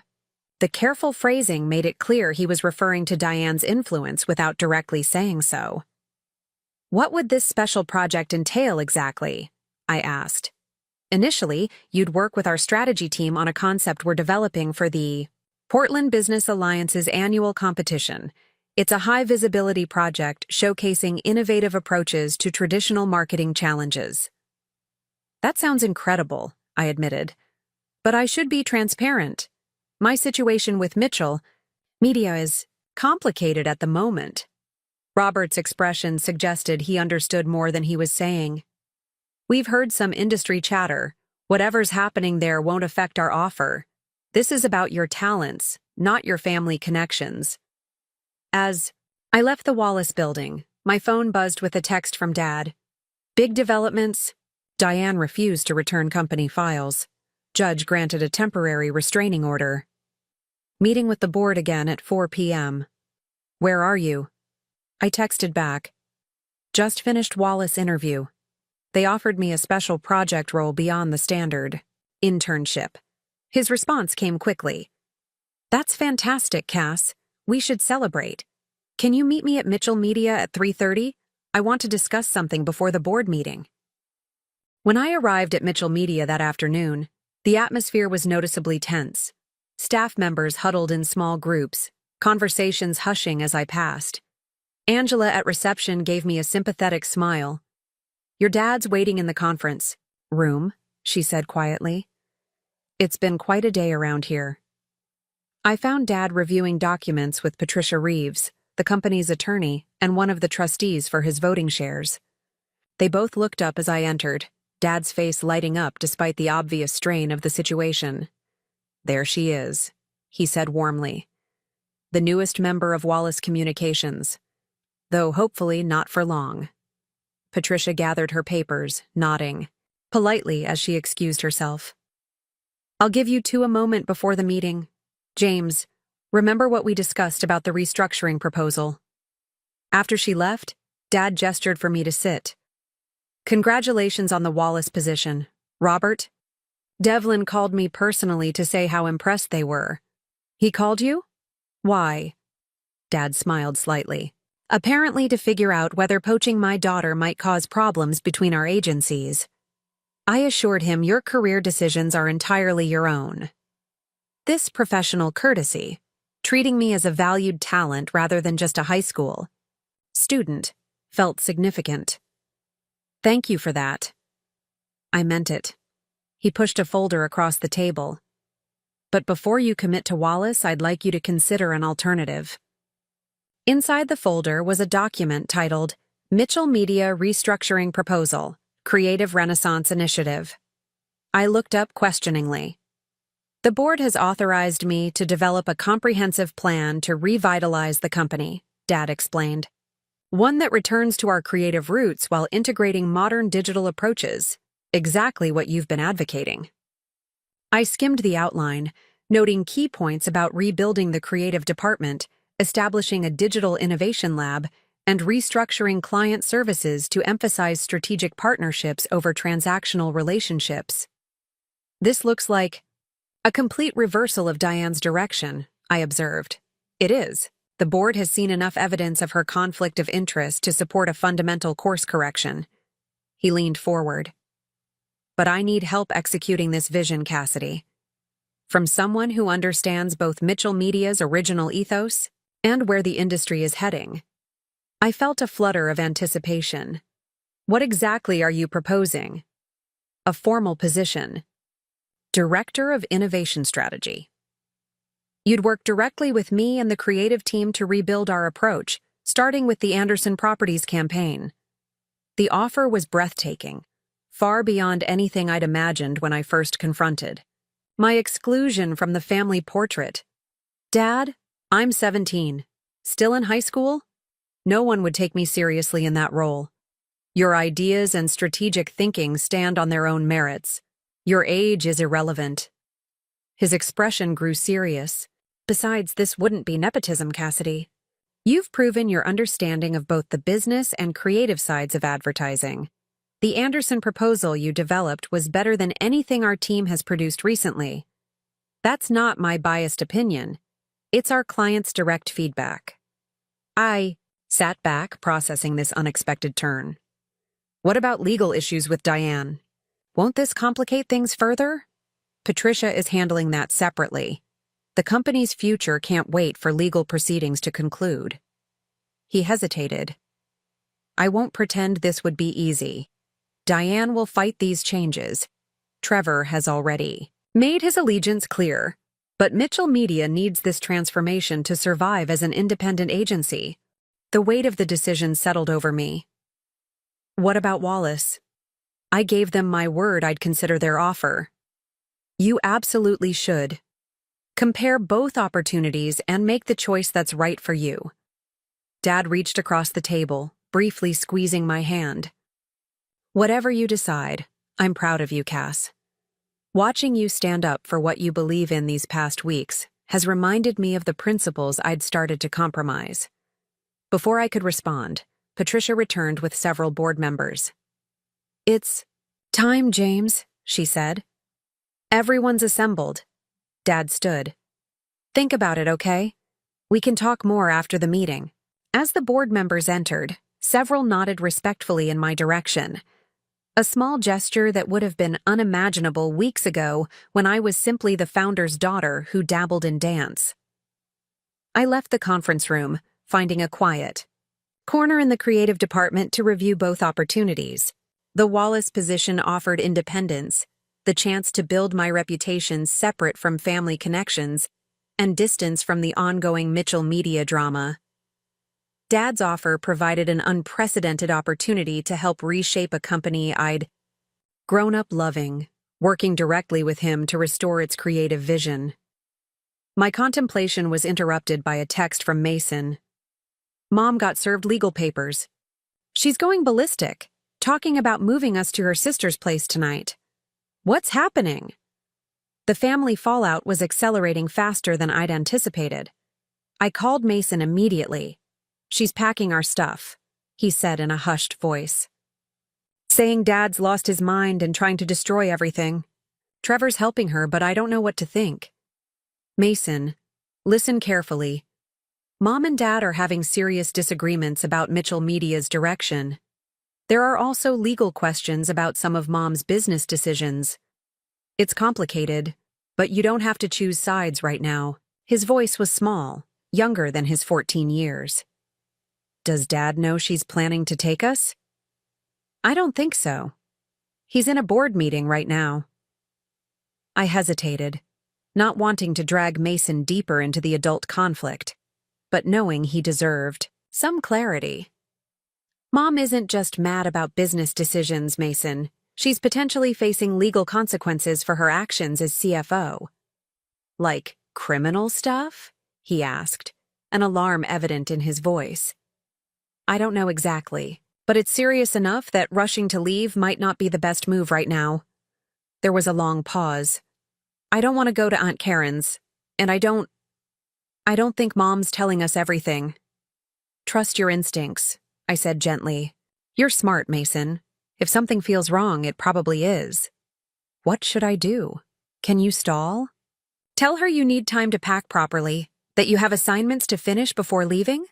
The careful phrasing made it clear he was referring to Diane's influence without directly saying so. What would this special project entail exactly? I asked. Initially, you'd work with our strategy team on a concept we're developing for the Portland Business Alliance's annual competition. It's a high-visibility project showcasing innovative approaches to traditional marketing challenges. That sounds incredible, I admitted. But I should be transparent. My situation with Mitchell Media is complicated at the moment. Robert's expression suggested he understood more than he was saying. We've heard some industry chatter. Whatever's happening there won't affect our offer. This is about your talents, not your family connections. As I left the Wallace building, my phone buzzed with a text from Dad. Big developments. Diane refused to return company files. Judge granted a temporary restraining order. Meeting with the board again at 4 p.m. Where are you? I texted back. Just finished Wallace interview. They offered me a special project role beyond the standard internship. His response came quickly. That's fantastic, Cass. We should celebrate. Can you meet me at Mitchell Media at 3:30? I want to discuss something before the board meeting. When I arrived at Mitchell Media that afternoon, the atmosphere was noticeably tense. Staff members huddled in small groups, conversations hushing as I passed. Angela at reception gave me a sympathetic smile. Your dad's waiting in the conference room, she said quietly. It's been quite a day around here. I found Dad reviewing documents with Patricia Reeves, the company's attorney and one of the trustees for his voting shares. They both looked up as I entered, Dad's face lighting up despite the obvious strain of the situation. There she is, he said warmly. The newest member of Wallace Communications. Though hopefully not for long. Patricia gathered her papers, nodding, politely as she excused herself. I'll give you two a moment before the meeting. James, remember what we discussed about the restructuring proposal. After she left, Dad gestured for me to sit. Congratulations on the Wallace position, Robert. Devlin called me personally to say how impressed they were. He called you? Why? Dad smiled slightly. Apparently to figure out whether poaching my daughter might cause problems between our agencies. I assured him your career decisions are entirely your own. This professional courtesy, treating me as a valued talent rather than just a high school student, felt significant. Thank you for that. I meant it. He pushed a folder across the table. But before you commit to Wallace, I'd like you to consider an alternative. Inside the folder was a document titled Mitchell Media Restructuring Proposal, Creative Renaissance Initiative. I looked up questioningly. The board has authorized me to develop a comprehensive plan to revitalize the company, Dad explained. One that returns to our creative roots while integrating modern digital approaches, exactly what you've been advocating. I skimmed the outline, noting key points about rebuilding the creative department, establishing a digital innovation lab, and restructuring client services to emphasize strategic partnerships over transactional relationships. This looks like a complete reversal of Diane's direction, I observed. It is. The board has seen enough evidence of her conflict of interest to support a fundamental course correction. He leaned forward. But I need help executing this vision, Cassidy. From someone who understands both Mitchell Media's original ethos and where the industry is heading. I felt a flutter of anticipation. What exactly are you proposing? A formal position. Director of Innovation Strategy. You'd work directly with me and the creative team to rebuild our approach, starting with the Anderson Properties campaign. The offer was breathtaking, far beyond anything I'd imagined when I first confronted. My exclusion from the family portrait. Dad, I'm 17. Still in high school? No one would take me seriously in that role. Your ideas and strategic thinking stand on their own merits. Your age is irrelevant. His expression grew serious. Besides, this wouldn't be nepotism, Cassidy. You've proven your understanding of both the business and creative sides of advertising. The Anderson proposal you developed was better than anything our team has produced recently. That's not my biased opinion. It's our client's direct feedback. I sat back, processing this unexpected turn. What about legal issues with Diane? Won't this complicate things further? Patricia is handling that separately. The company's future can't wait for legal proceedings to conclude. He hesitated. I won't pretend this would be easy. Diane will fight these changes. Trevor has already made his allegiance clear, but Mitchell Media needs this transformation to survive as an independent agency. The weight of the decision settled over me. What about Wallace? I gave them my word I'd consider their offer. You absolutely should. Compare both opportunities and make the choice that's right for you. Dad reached across the table, briefly squeezing my hand. Whatever you decide, I'm proud of you, Cass. Watching you stand up for what you believe in these past weeks has reminded me of the principles I'd started to compromise. Before I could respond, Patricia returned with several board members. It's time, James, she said. Everyone's assembled. Dad stood. Think about it, okay? We can talk more after the meeting. As the board members entered, several nodded respectfully in my direction. A small gesture that would have been unimaginable weeks ago when I was simply the founder's daughter who dabbled in dance. I left the conference room, finding a quiet corner in the creative department to review both opportunities. The Wallace position offered independence, the chance to build my reputation separate from family connections, and distance from the ongoing Mitchell Media drama. Dad's offer provided an unprecedented opportunity to help reshape a company I'd grown up loving, working directly with him to restore its creative vision. My contemplation was interrupted by a text from Mason. Mom got served legal papers. She's going ballistic, talking about moving us to her sister's place tonight. What's happening? The family fallout was accelerating faster than I'd anticipated. I called Mason immediately. She's packing our stuff, he said in a hushed voice. Saying Dad's lost his mind and trying to destroy everything. Trevor's helping her, but I don't know what to think. Mason, listen carefully. Mom and Dad are having serious disagreements about Mitchell Media's direction. There are also legal questions about some of Mom's business decisions. It's complicated, but you don't have to choose sides right now. His voice was small, younger than his 14 years. Does Dad know she's planning to take us? I don't think so. He's in a board meeting right now. I hesitated, not wanting to drag Mason deeper into the adult conflict, but knowing he deserved some clarity. Mom isn't just mad about business decisions, Mason. She's potentially facing legal consequences for her actions as CFO. Like criminal stuff? He asked, an alarm evident in his voice. I don't know exactly, but it's serious enough that rushing to leave might not be the best move right now. There was a long pause. I don't want to go to Aunt Karen's, and I don't think Mom's telling us everything. Trust your instincts, I said gently. You're smart, Mason. If something feels wrong, it probably is. What should I do? Can you stall? Tell her you need time to pack properly, that you have assignments to finish before leaving?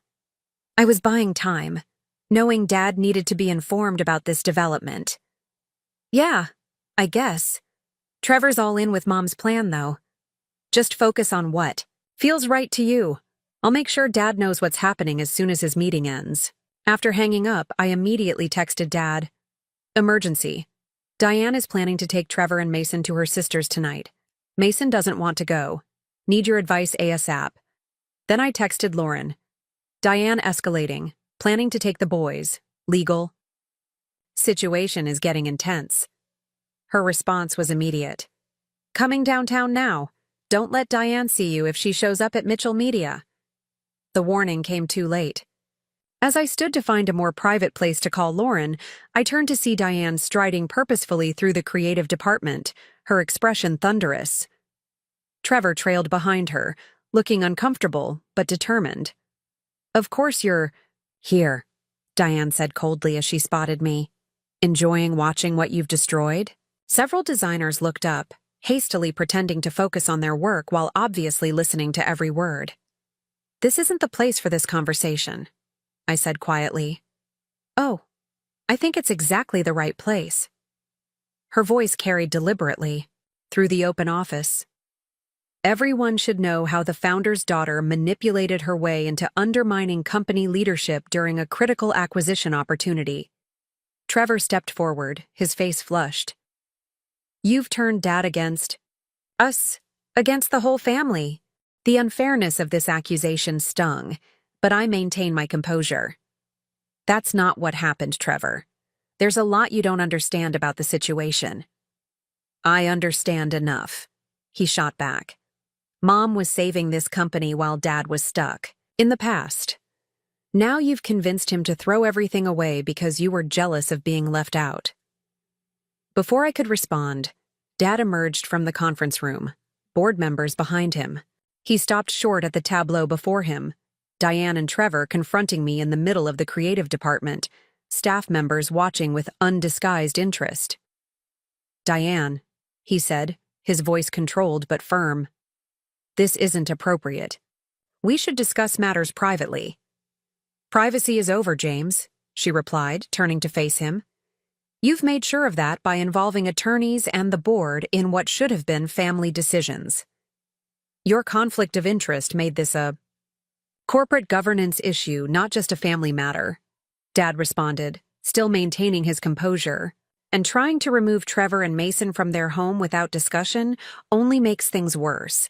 I was buying time, knowing Dad needed to be informed about this development. Yeah, I guess. Trevor's all in with Mom's plan, though. Just focus on what feels right to you. I'll make sure Dad knows what's happening as soon as his meeting ends. After hanging up, I immediately texted Dad. Emergency. Diane is planning to take Trevor and Mason to her sister's tonight. Mason doesn't want to go. Need your advice ASAP. Then I texted Lauren. Diane escalating, planning to take the boys. Legal. Situation is getting intense. Her response was immediate. Coming downtown now. Don't let Diane see you if she shows up at Mitchell Media. The warning came too late. As I stood to find a more private place to call Lauren, I turned to see Diane striding purposefully through the creative department, her expression thunderous. Trevor trailed behind her, looking uncomfortable but determined. Of course you're here, Diane said coldly as she spotted me. Enjoying watching what you've destroyed? Several designers looked up, hastily pretending to focus on their work while obviously listening to every word. This isn't the place for this conversation, I said quietly. Oh, I think it's exactly the right place. Her voice carried deliberately, through the open office. Everyone should know how the founder's daughter manipulated her way into undermining company leadership during a critical acquisition opportunity. Trevor stepped forward, his face flushed. You've turned Dad against us, against the whole family. The unfairness of this accusation stung, but I maintain my composure. That's not what happened, Trevor. There's a lot you don't understand about the situation. I understand enough, he shot back. Mom was saving this company while Dad was stuck, in the past. Now you've convinced him to throw everything away because you were jealous of being left out. Before I could respond, Dad emerged from the conference room, board members behind him. He stopped short at the tableau before him, Diane and Trevor confronting me in the middle of the creative department, staff members watching with undisguised interest. Diane, he said, his voice controlled but firm. This isn't appropriate. We should discuss matters privately. Privacy is over, James, she replied, turning to face him. You've made sure of that by involving attorneys and the board in what should have been family decisions. Your conflict of interest made this a corporate governance issue, not just a family matter, Dad responded, still maintaining his composure, and trying to remove Trevor and Mason from their home without discussion only makes things worse.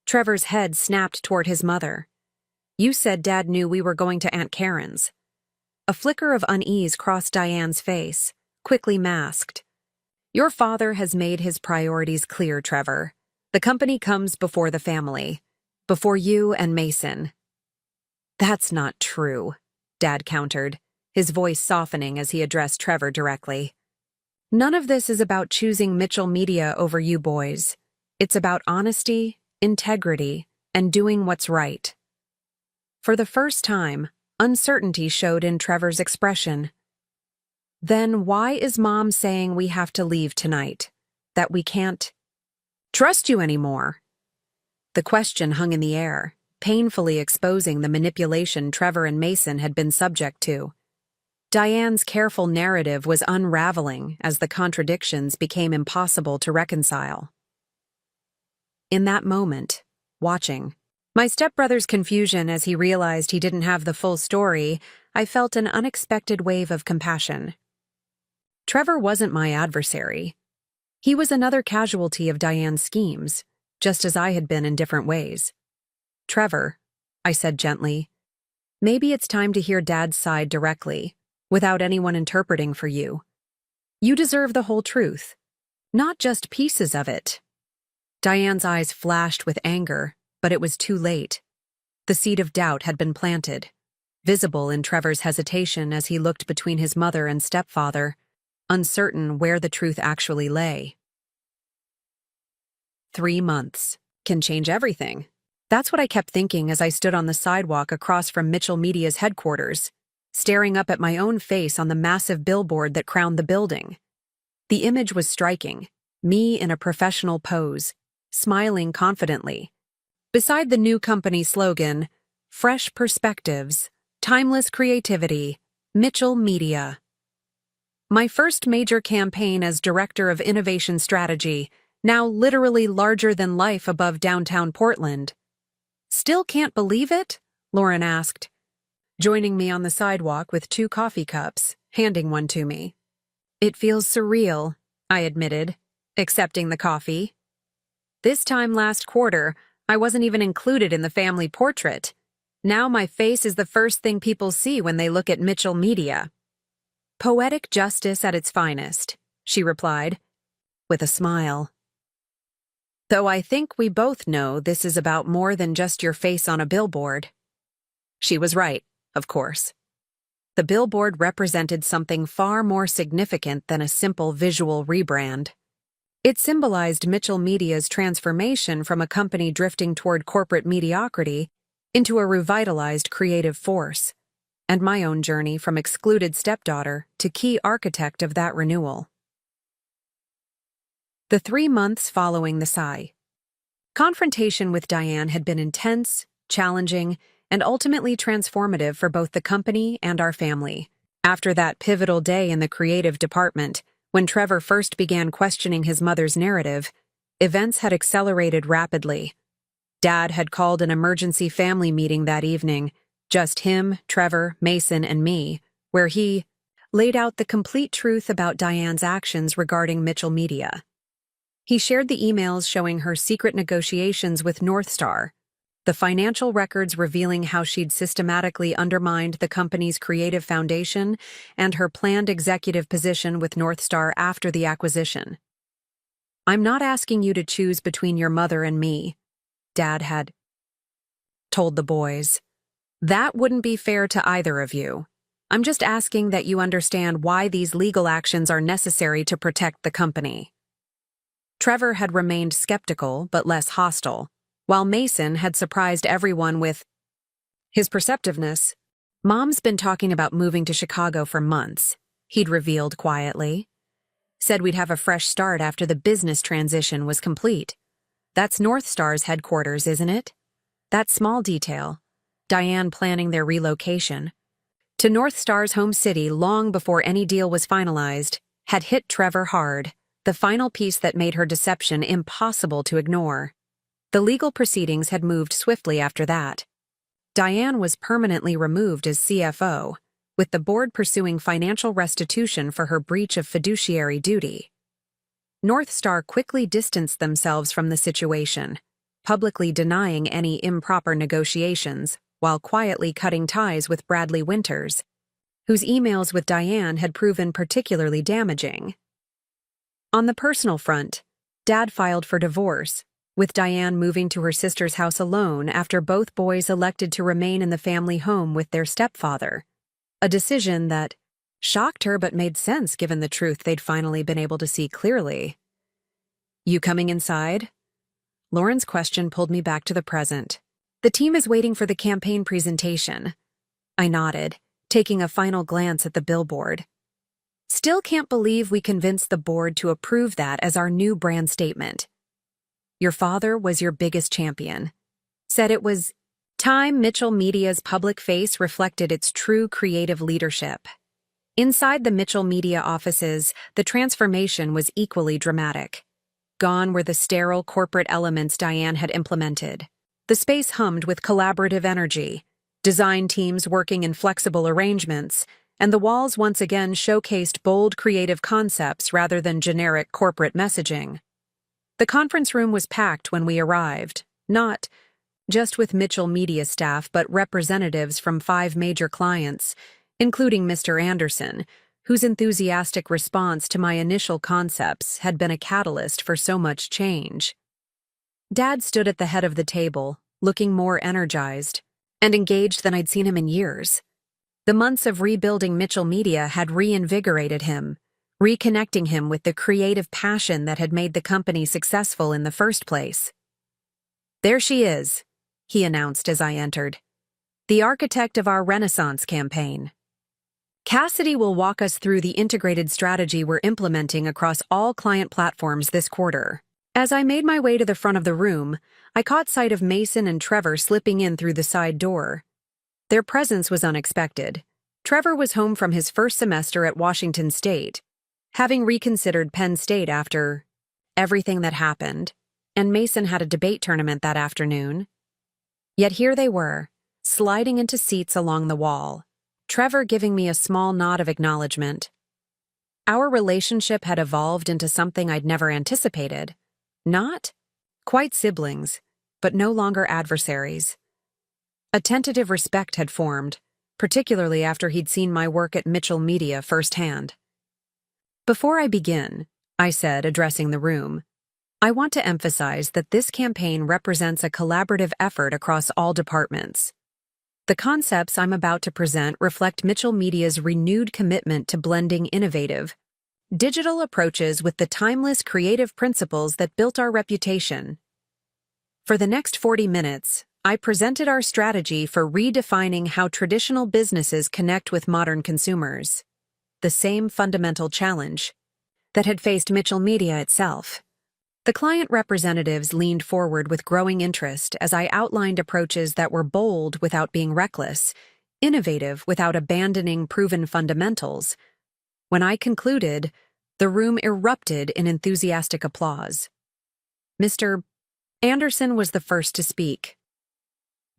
Trevor's head snapped toward his mother. You said Dad knew we were going to Aunt Karen's. A flicker of unease crossed Diane's face, quickly masked. Your father has made his priorities clear, Trevor. The company comes before the family, before you and Mason. That's not true, Dad countered, his voice softening as he addressed Trevor directly. None of this is about choosing Mitchell Media over you boys. It's about honesty, integrity, and doing what's right. For the first time, uncertainty showed in Trevor's expression. Then why is Mom saying we have to leave tonight? That we can't trust you anymore? The question hung in the air, painfully exposing the manipulation Trevor and Mason had been subject to. Diane's careful narrative was unraveling as the contradictions became impossible to reconcile. In that moment, watching my stepbrother's confusion as he realized he didn't have the full story, I felt an unexpected wave of compassion. Trevor wasn't my adversary. He was another casualty of Diane's schemes, just as I had been in different ways. Trevor, I said gently, maybe it's time to hear Dad's side directly, without anyone interpreting for you. You deserve the whole truth, not just pieces of it. Diane's eyes flashed with anger, but it was too late. The seed of doubt had been planted, visible in Trevor's hesitation as he looked between his mother and stepfather, uncertain where the truth actually lay. 3 months can change everything. That's what I kept thinking as I stood on the sidewalk across from Mitchell Media's headquarters, staring up at my own face on the massive billboard that crowned the building. The image was striking, me in a professional pose, smiling confidently. Beside the new company slogan, "Fresh Perspectives, Timeless Creativity, Mitchell Media." My first major campaign as Director of Innovation Strategy, now literally larger than life above downtown Portland. "Still can't believe it?" Lauren asked, joining me on the sidewalk with 2 coffee cups, handing one to me. "It feels surreal," I admitted, accepting the coffee. This time last quarter, I wasn't even included in the family portrait. Now my face is the first thing people see when they look at Mitchell Media. "Poetic justice at its finest," she replied, with a smile. "Though I think we both know this is about more than just your face on a billboard." She was right, of course. The billboard represented something far more significant than a simple visual rebrand. It symbolized Mitchell Media's transformation from a company drifting toward corporate mediocrity into a revitalized creative force, and my own journey from excluded stepdaughter to key architect of that renewal. The 3 months following the sigh. Confrontation with Diane had been intense, challenging, and ultimately transformative for both the company and our family. After that pivotal day in the creative department, when Trevor first began questioning his mother's narrative, events had accelerated rapidly. Dad had called an emergency family meeting that evening, just him, Trevor, Mason, and me, where he laid out the complete truth about Diane's actions regarding Mitchell Media. He shared the emails showing her secret negotiations with North Star, the financial records revealing how she'd systematically undermined the company's creative foundation, and her planned executive position with North Star after the acquisition. "I'm not asking you to choose between your mother and me," Dad had told the boys. "That wouldn't be fair to either of you. I'm just asking that you understand why these legal actions are necessary to protect the company." Trevor had remained skeptical but less hostile, while Mason had surprised everyone with his perceptiveness. "Mom's been talking about moving to Chicago for months," he'd revealed quietly. "Said we'd have a fresh start after the business transition was complete. That's North Star's headquarters, isn't it?" That small detail, Diane planning their relocation to North Star's home city long before any deal was finalized, had hit Trevor hard, the final piece that made her deception impossible to ignore. The legal proceedings had moved swiftly after that. Diane was permanently removed as CFO, with the board pursuing financial restitution for her breach of fiduciary duty. North Star quickly distanced themselves from the situation, publicly denying any improper negotiations, while quietly cutting ties with Bradley Winters, whose emails with Diane had proven particularly damaging. On the personal front, Dad filed for divorce, with Diane moving to her sister's house alone after both boys elected to remain in the family home with their stepfather, a decision that shocked her but made sense given the truth they'd finally been able to see clearly. "You coming inside?" Lauren's question pulled me back to the present. "The team is waiting for the campaign presentation." I nodded, taking a final glance at the billboard. "Still can't believe we convinced the board to approve that as our new brand statement. Your father was your biggest champion. Said it was time Mitchell Media's public face reflected its true creative leadership." Inside the Mitchell Media offices, the transformation was equally dramatic. Gone were the sterile corporate elements Diane had implemented. The space hummed with collaborative energy, design teams working in flexible arrangements, and the walls once again showcased bold creative concepts rather than generic corporate messaging. The conference room was packed when we arrived, not just with Mitchell Media staff but representatives from 5 major clients, including Mr. Anderson, whose enthusiastic response to my initial concepts had been a catalyst for so much change. Dad stood at the head of the table, looking more energized and engaged than I'd seen him in years. The months of rebuilding Mitchell Media had reinvigorated him, reconnecting him with the creative passion that had made the company successful in the first place. "There she is," he announced as I entered. "The architect of our Renaissance campaign. Cassidy will walk us through the integrated strategy we're implementing across all client platforms this quarter." As I made my way to the front of the room, I caught sight of Mason and Trevor slipping in through the side door. Their presence was unexpected. Trevor was home from his first semester at Washington State, having reconsidered Penn State after everything that happened, and Mason had a debate tournament that afternoon. Yet here they were, sliding into seats along the wall, Trevor giving me a small nod of acknowledgement. Our relationship had evolved into something I'd never anticipated. Not quite siblings, but no longer adversaries. A tentative respect had formed, particularly after he'd seen my work at Mitchell Media firsthand. "Before I begin," I said, addressing the room, "I want to emphasize that this campaign represents a collaborative effort across all departments. The concepts I'm about to present reflect Mitchell Media's renewed commitment to blending innovative, digital approaches with the timeless creative principles that built our reputation. For the next 40 minutes, I presented our strategy for redefining how traditional businesses connect with modern consumers, the same fundamental challenge that had faced Mitchell Media itself." The client representatives leaned forward with growing interest as I outlined approaches that were bold without being reckless, innovative without abandoning proven fundamentals. When I concluded, the room erupted in enthusiastic applause. Mr. Anderson was the first to speak.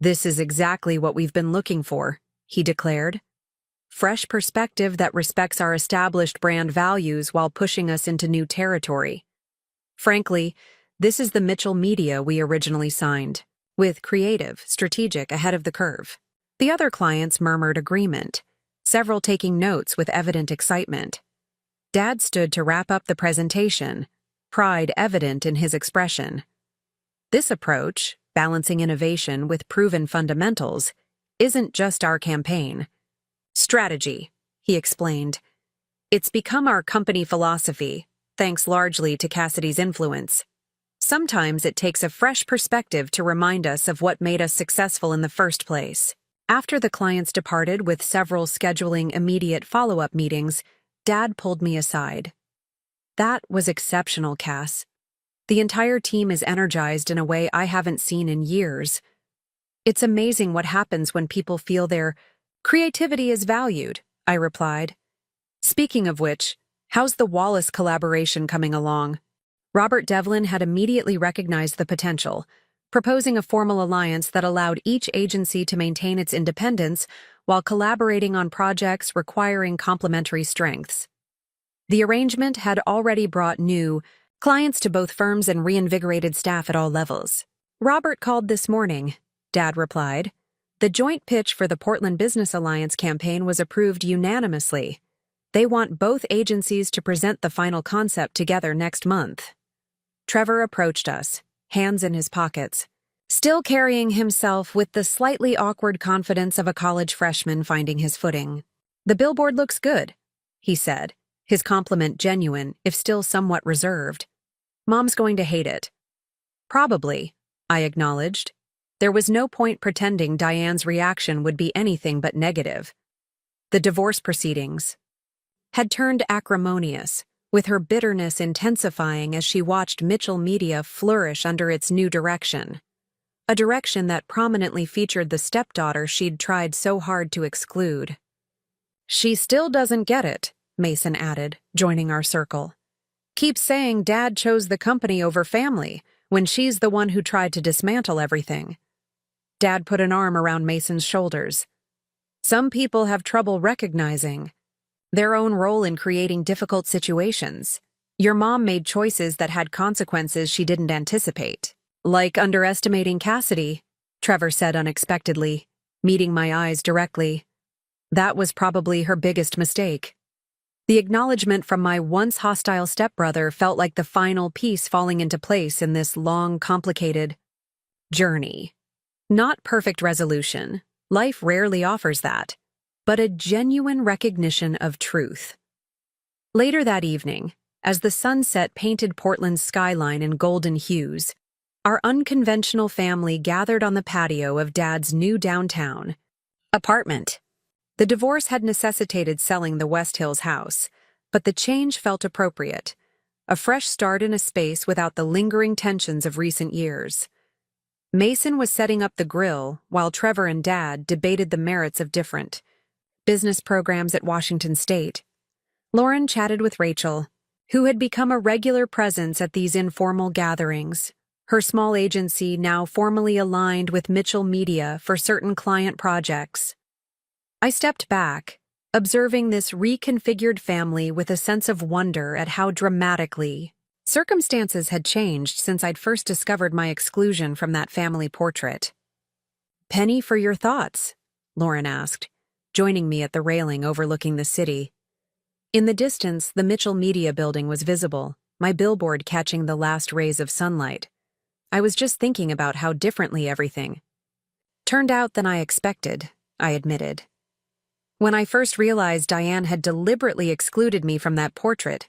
"This is exactly what we've been looking for," he declared. "Fresh perspective that respects our established brand values while pushing us into new territory. Frankly, this is the Mitchell Media we originally signed, with creative, strategic ahead of the curve." The other clients murmured agreement, several taking notes with evident excitement. Dad stood to wrap up the presentation, pride evident in his expression. "This approach, balancing innovation with proven fundamentals, isn't just our campaign strategy," he explained. "It's become our company philosophy, thanks largely to Cassidy's influence. Sometimes it takes a fresh perspective to remind us of what made us successful in the first place." After the clients departed with several scheduling immediate follow-up meetings, Dad pulled me aside. "That was exceptional, Cass. The entire team is energized in a way I haven't seen in years. It's amazing what happens when people feel their creativity is valued," I replied. "Speaking of which, how's the Wallace collaboration coming along?" Robert Devlin had immediately recognized the potential, proposing a formal alliance that allowed each agency to maintain its independence while collaborating on projects requiring complementary strengths. The arrangement had already brought new clients to both firms and reinvigorated staff at all levels. "Robert called this morning," Dad replied. "The joint pitch for the Portland Business Alliance campaign was approved unanimously. They want both agencies to present the final concept together next month." Trevor approached us, hands in his pockets, still carrying himself with the slightly awkward confidence of a college freshman finding his footing. "The billboard looks good," he said, his compliment genuine, if still somewhat reserved. "Mom's going to hate it." "Probably," I acknowledged. There was no point pretending Diane's reaction would be anything but negative. The divorce proceedings had turned acrimonious, with her bitterness intensifying as she watched Mitchell Media flourish under its new direction. A direction that prominently featured the stepdaughter she'd tried so hard to exclude. "She still doesn't get it," Mason added, joining our circle. "Keeps saying Dad chose the company over family, when she's the one who tried to dismantle everything." Dad put an arm around Mason's shoulders. "Some people have trouble recognizing their own role in creating difficult situations. Your mom made choices that had consequences she didn't anticipate. Like underestimating Cassidy," Trevor said unexpectedly, meeting my eyes directly. "That was probably her biggest mistake." The acknowledgement from my once hostile stepbrother felt like the final piece falling into place in this long, complicated journey. Not perfect resolution. Life rarely offers that, but a genuine recognition of truth. Later that evening, as the sunset painted Portland's skyline in golden hues, our unconventional family gathered on the patio of Dad's new downtown apartment. The divorce had necessitated selling the West Hills house, but the change felt appropriate. A fresh start in a space without the lingering tensions of recent years. Mason was setting up the grill while Trevor and Dad debated the merits of different business programs at Washington State. Lauren chatted with Rachel, who had become a regular presence at these informal gatherings, her small agency now formally aligned with Mitchell Media for certain client projects. I stepped back, observing this reconfigured family with a sense of wonder at how dramatically circumstances had changed since I'd first discovered my exclusion from that family portrait. "Penny for your thoughts?" Lauren asked, joining me at the railing overlooking the city. In the distance, the Mitchell Media building was visible, my billboard catching the last rays of sunlight. I was just thinking about how differently everything turned out than I expected, I admitted. When I first realized Diane had deliberately excluded me from that portrait,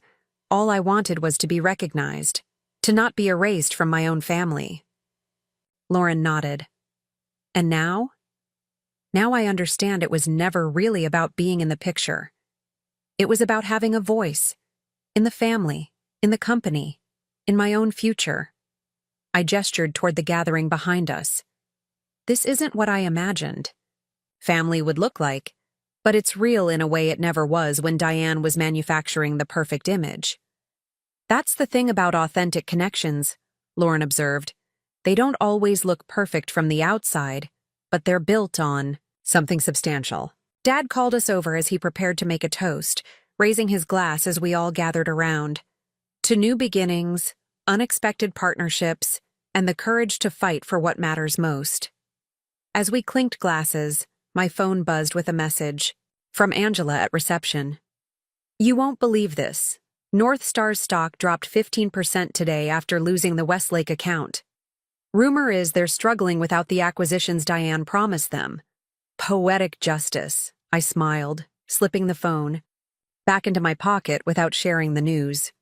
all I wanted was to be recognized, to not be erased from my own family. Lauren nodded. And now? Now I understand it was never really about being in the picture. It was about having a voice, in the family, in the company, in my own future. I gestured toward the gathering behind us. This isn't what I imagined family would look like, but it's real in a way it never was when Diane was manufacturing the perfect image. That's the thing about authentic connections, Lauren observed. They don't always look perfect from the outside, but they're built on something substantial. Dad called us over as he prepared to make a toast, raising his glass as we all gathered around. To new beginnings, unexpected partnerships, and the courage to fight for what matters most. As we clinked glasses, my phone buzzed with a message from Angela at reception. "You won't believe this. North Star's stock dropped 15% today after losing the Westlake account. Rumor is they're struggling without the acquisitions Diane promised them." Poetic justice, I smiled, slipping the phone back into my pocket without sharing the news.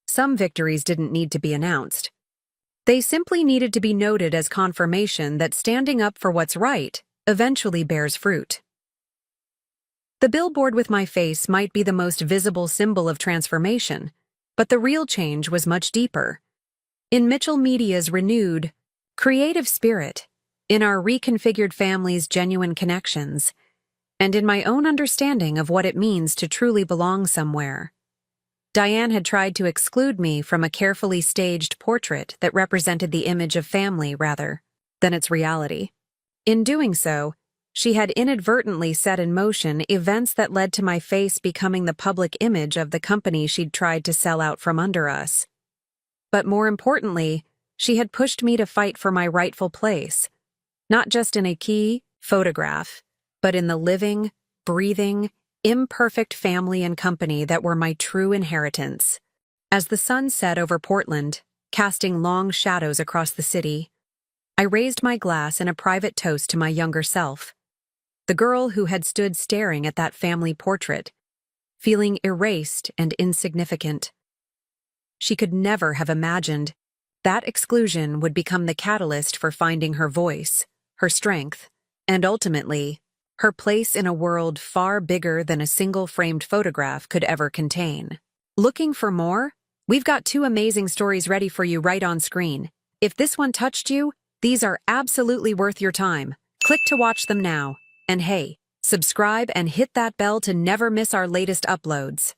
Some victories didn't need to be announced. They simply needed to be noted as confirmation that standing up for what's right eventually bears fruit. The billboard with my face might be the most visible symbol of transformation, but the real change was much deeper. In Mitchell Media's renewed, creative spirit, in our reconfigured family's genuine connections, and in my own understanding of what it means to truly belong somewhere. Diane had tried to exclude me from a carefully staged portrait that represented the image of family rather than its reality. In doing so, she had inadvertently set in motion events that led to my face becoming the public image of the company she'd tried to sell out from under us. But more importantly, she had pushed me to fight for my rightful place, not just in a key photograph, but in the living, breathing, imperfect family and company that were my true inheritance. As the sun set over Portland, casting long shadows across the city, I raised my glass in a private toast to my younger self, the girl who had stood staring at that family portrait, feeling erased and insignificant. She could never have imagined that exclusion would become the catalyst for finding her voice, her strength, and ultimately, her place in a world far bigger than a single framed photograph could ever contain. Looking for more? We've got 2 amazing stories ready for you right on screen. If this one touched you, these are absolutely worth your time. Click to watch them now. And hey, subscribe and hit that bell to never miss our latest uploads.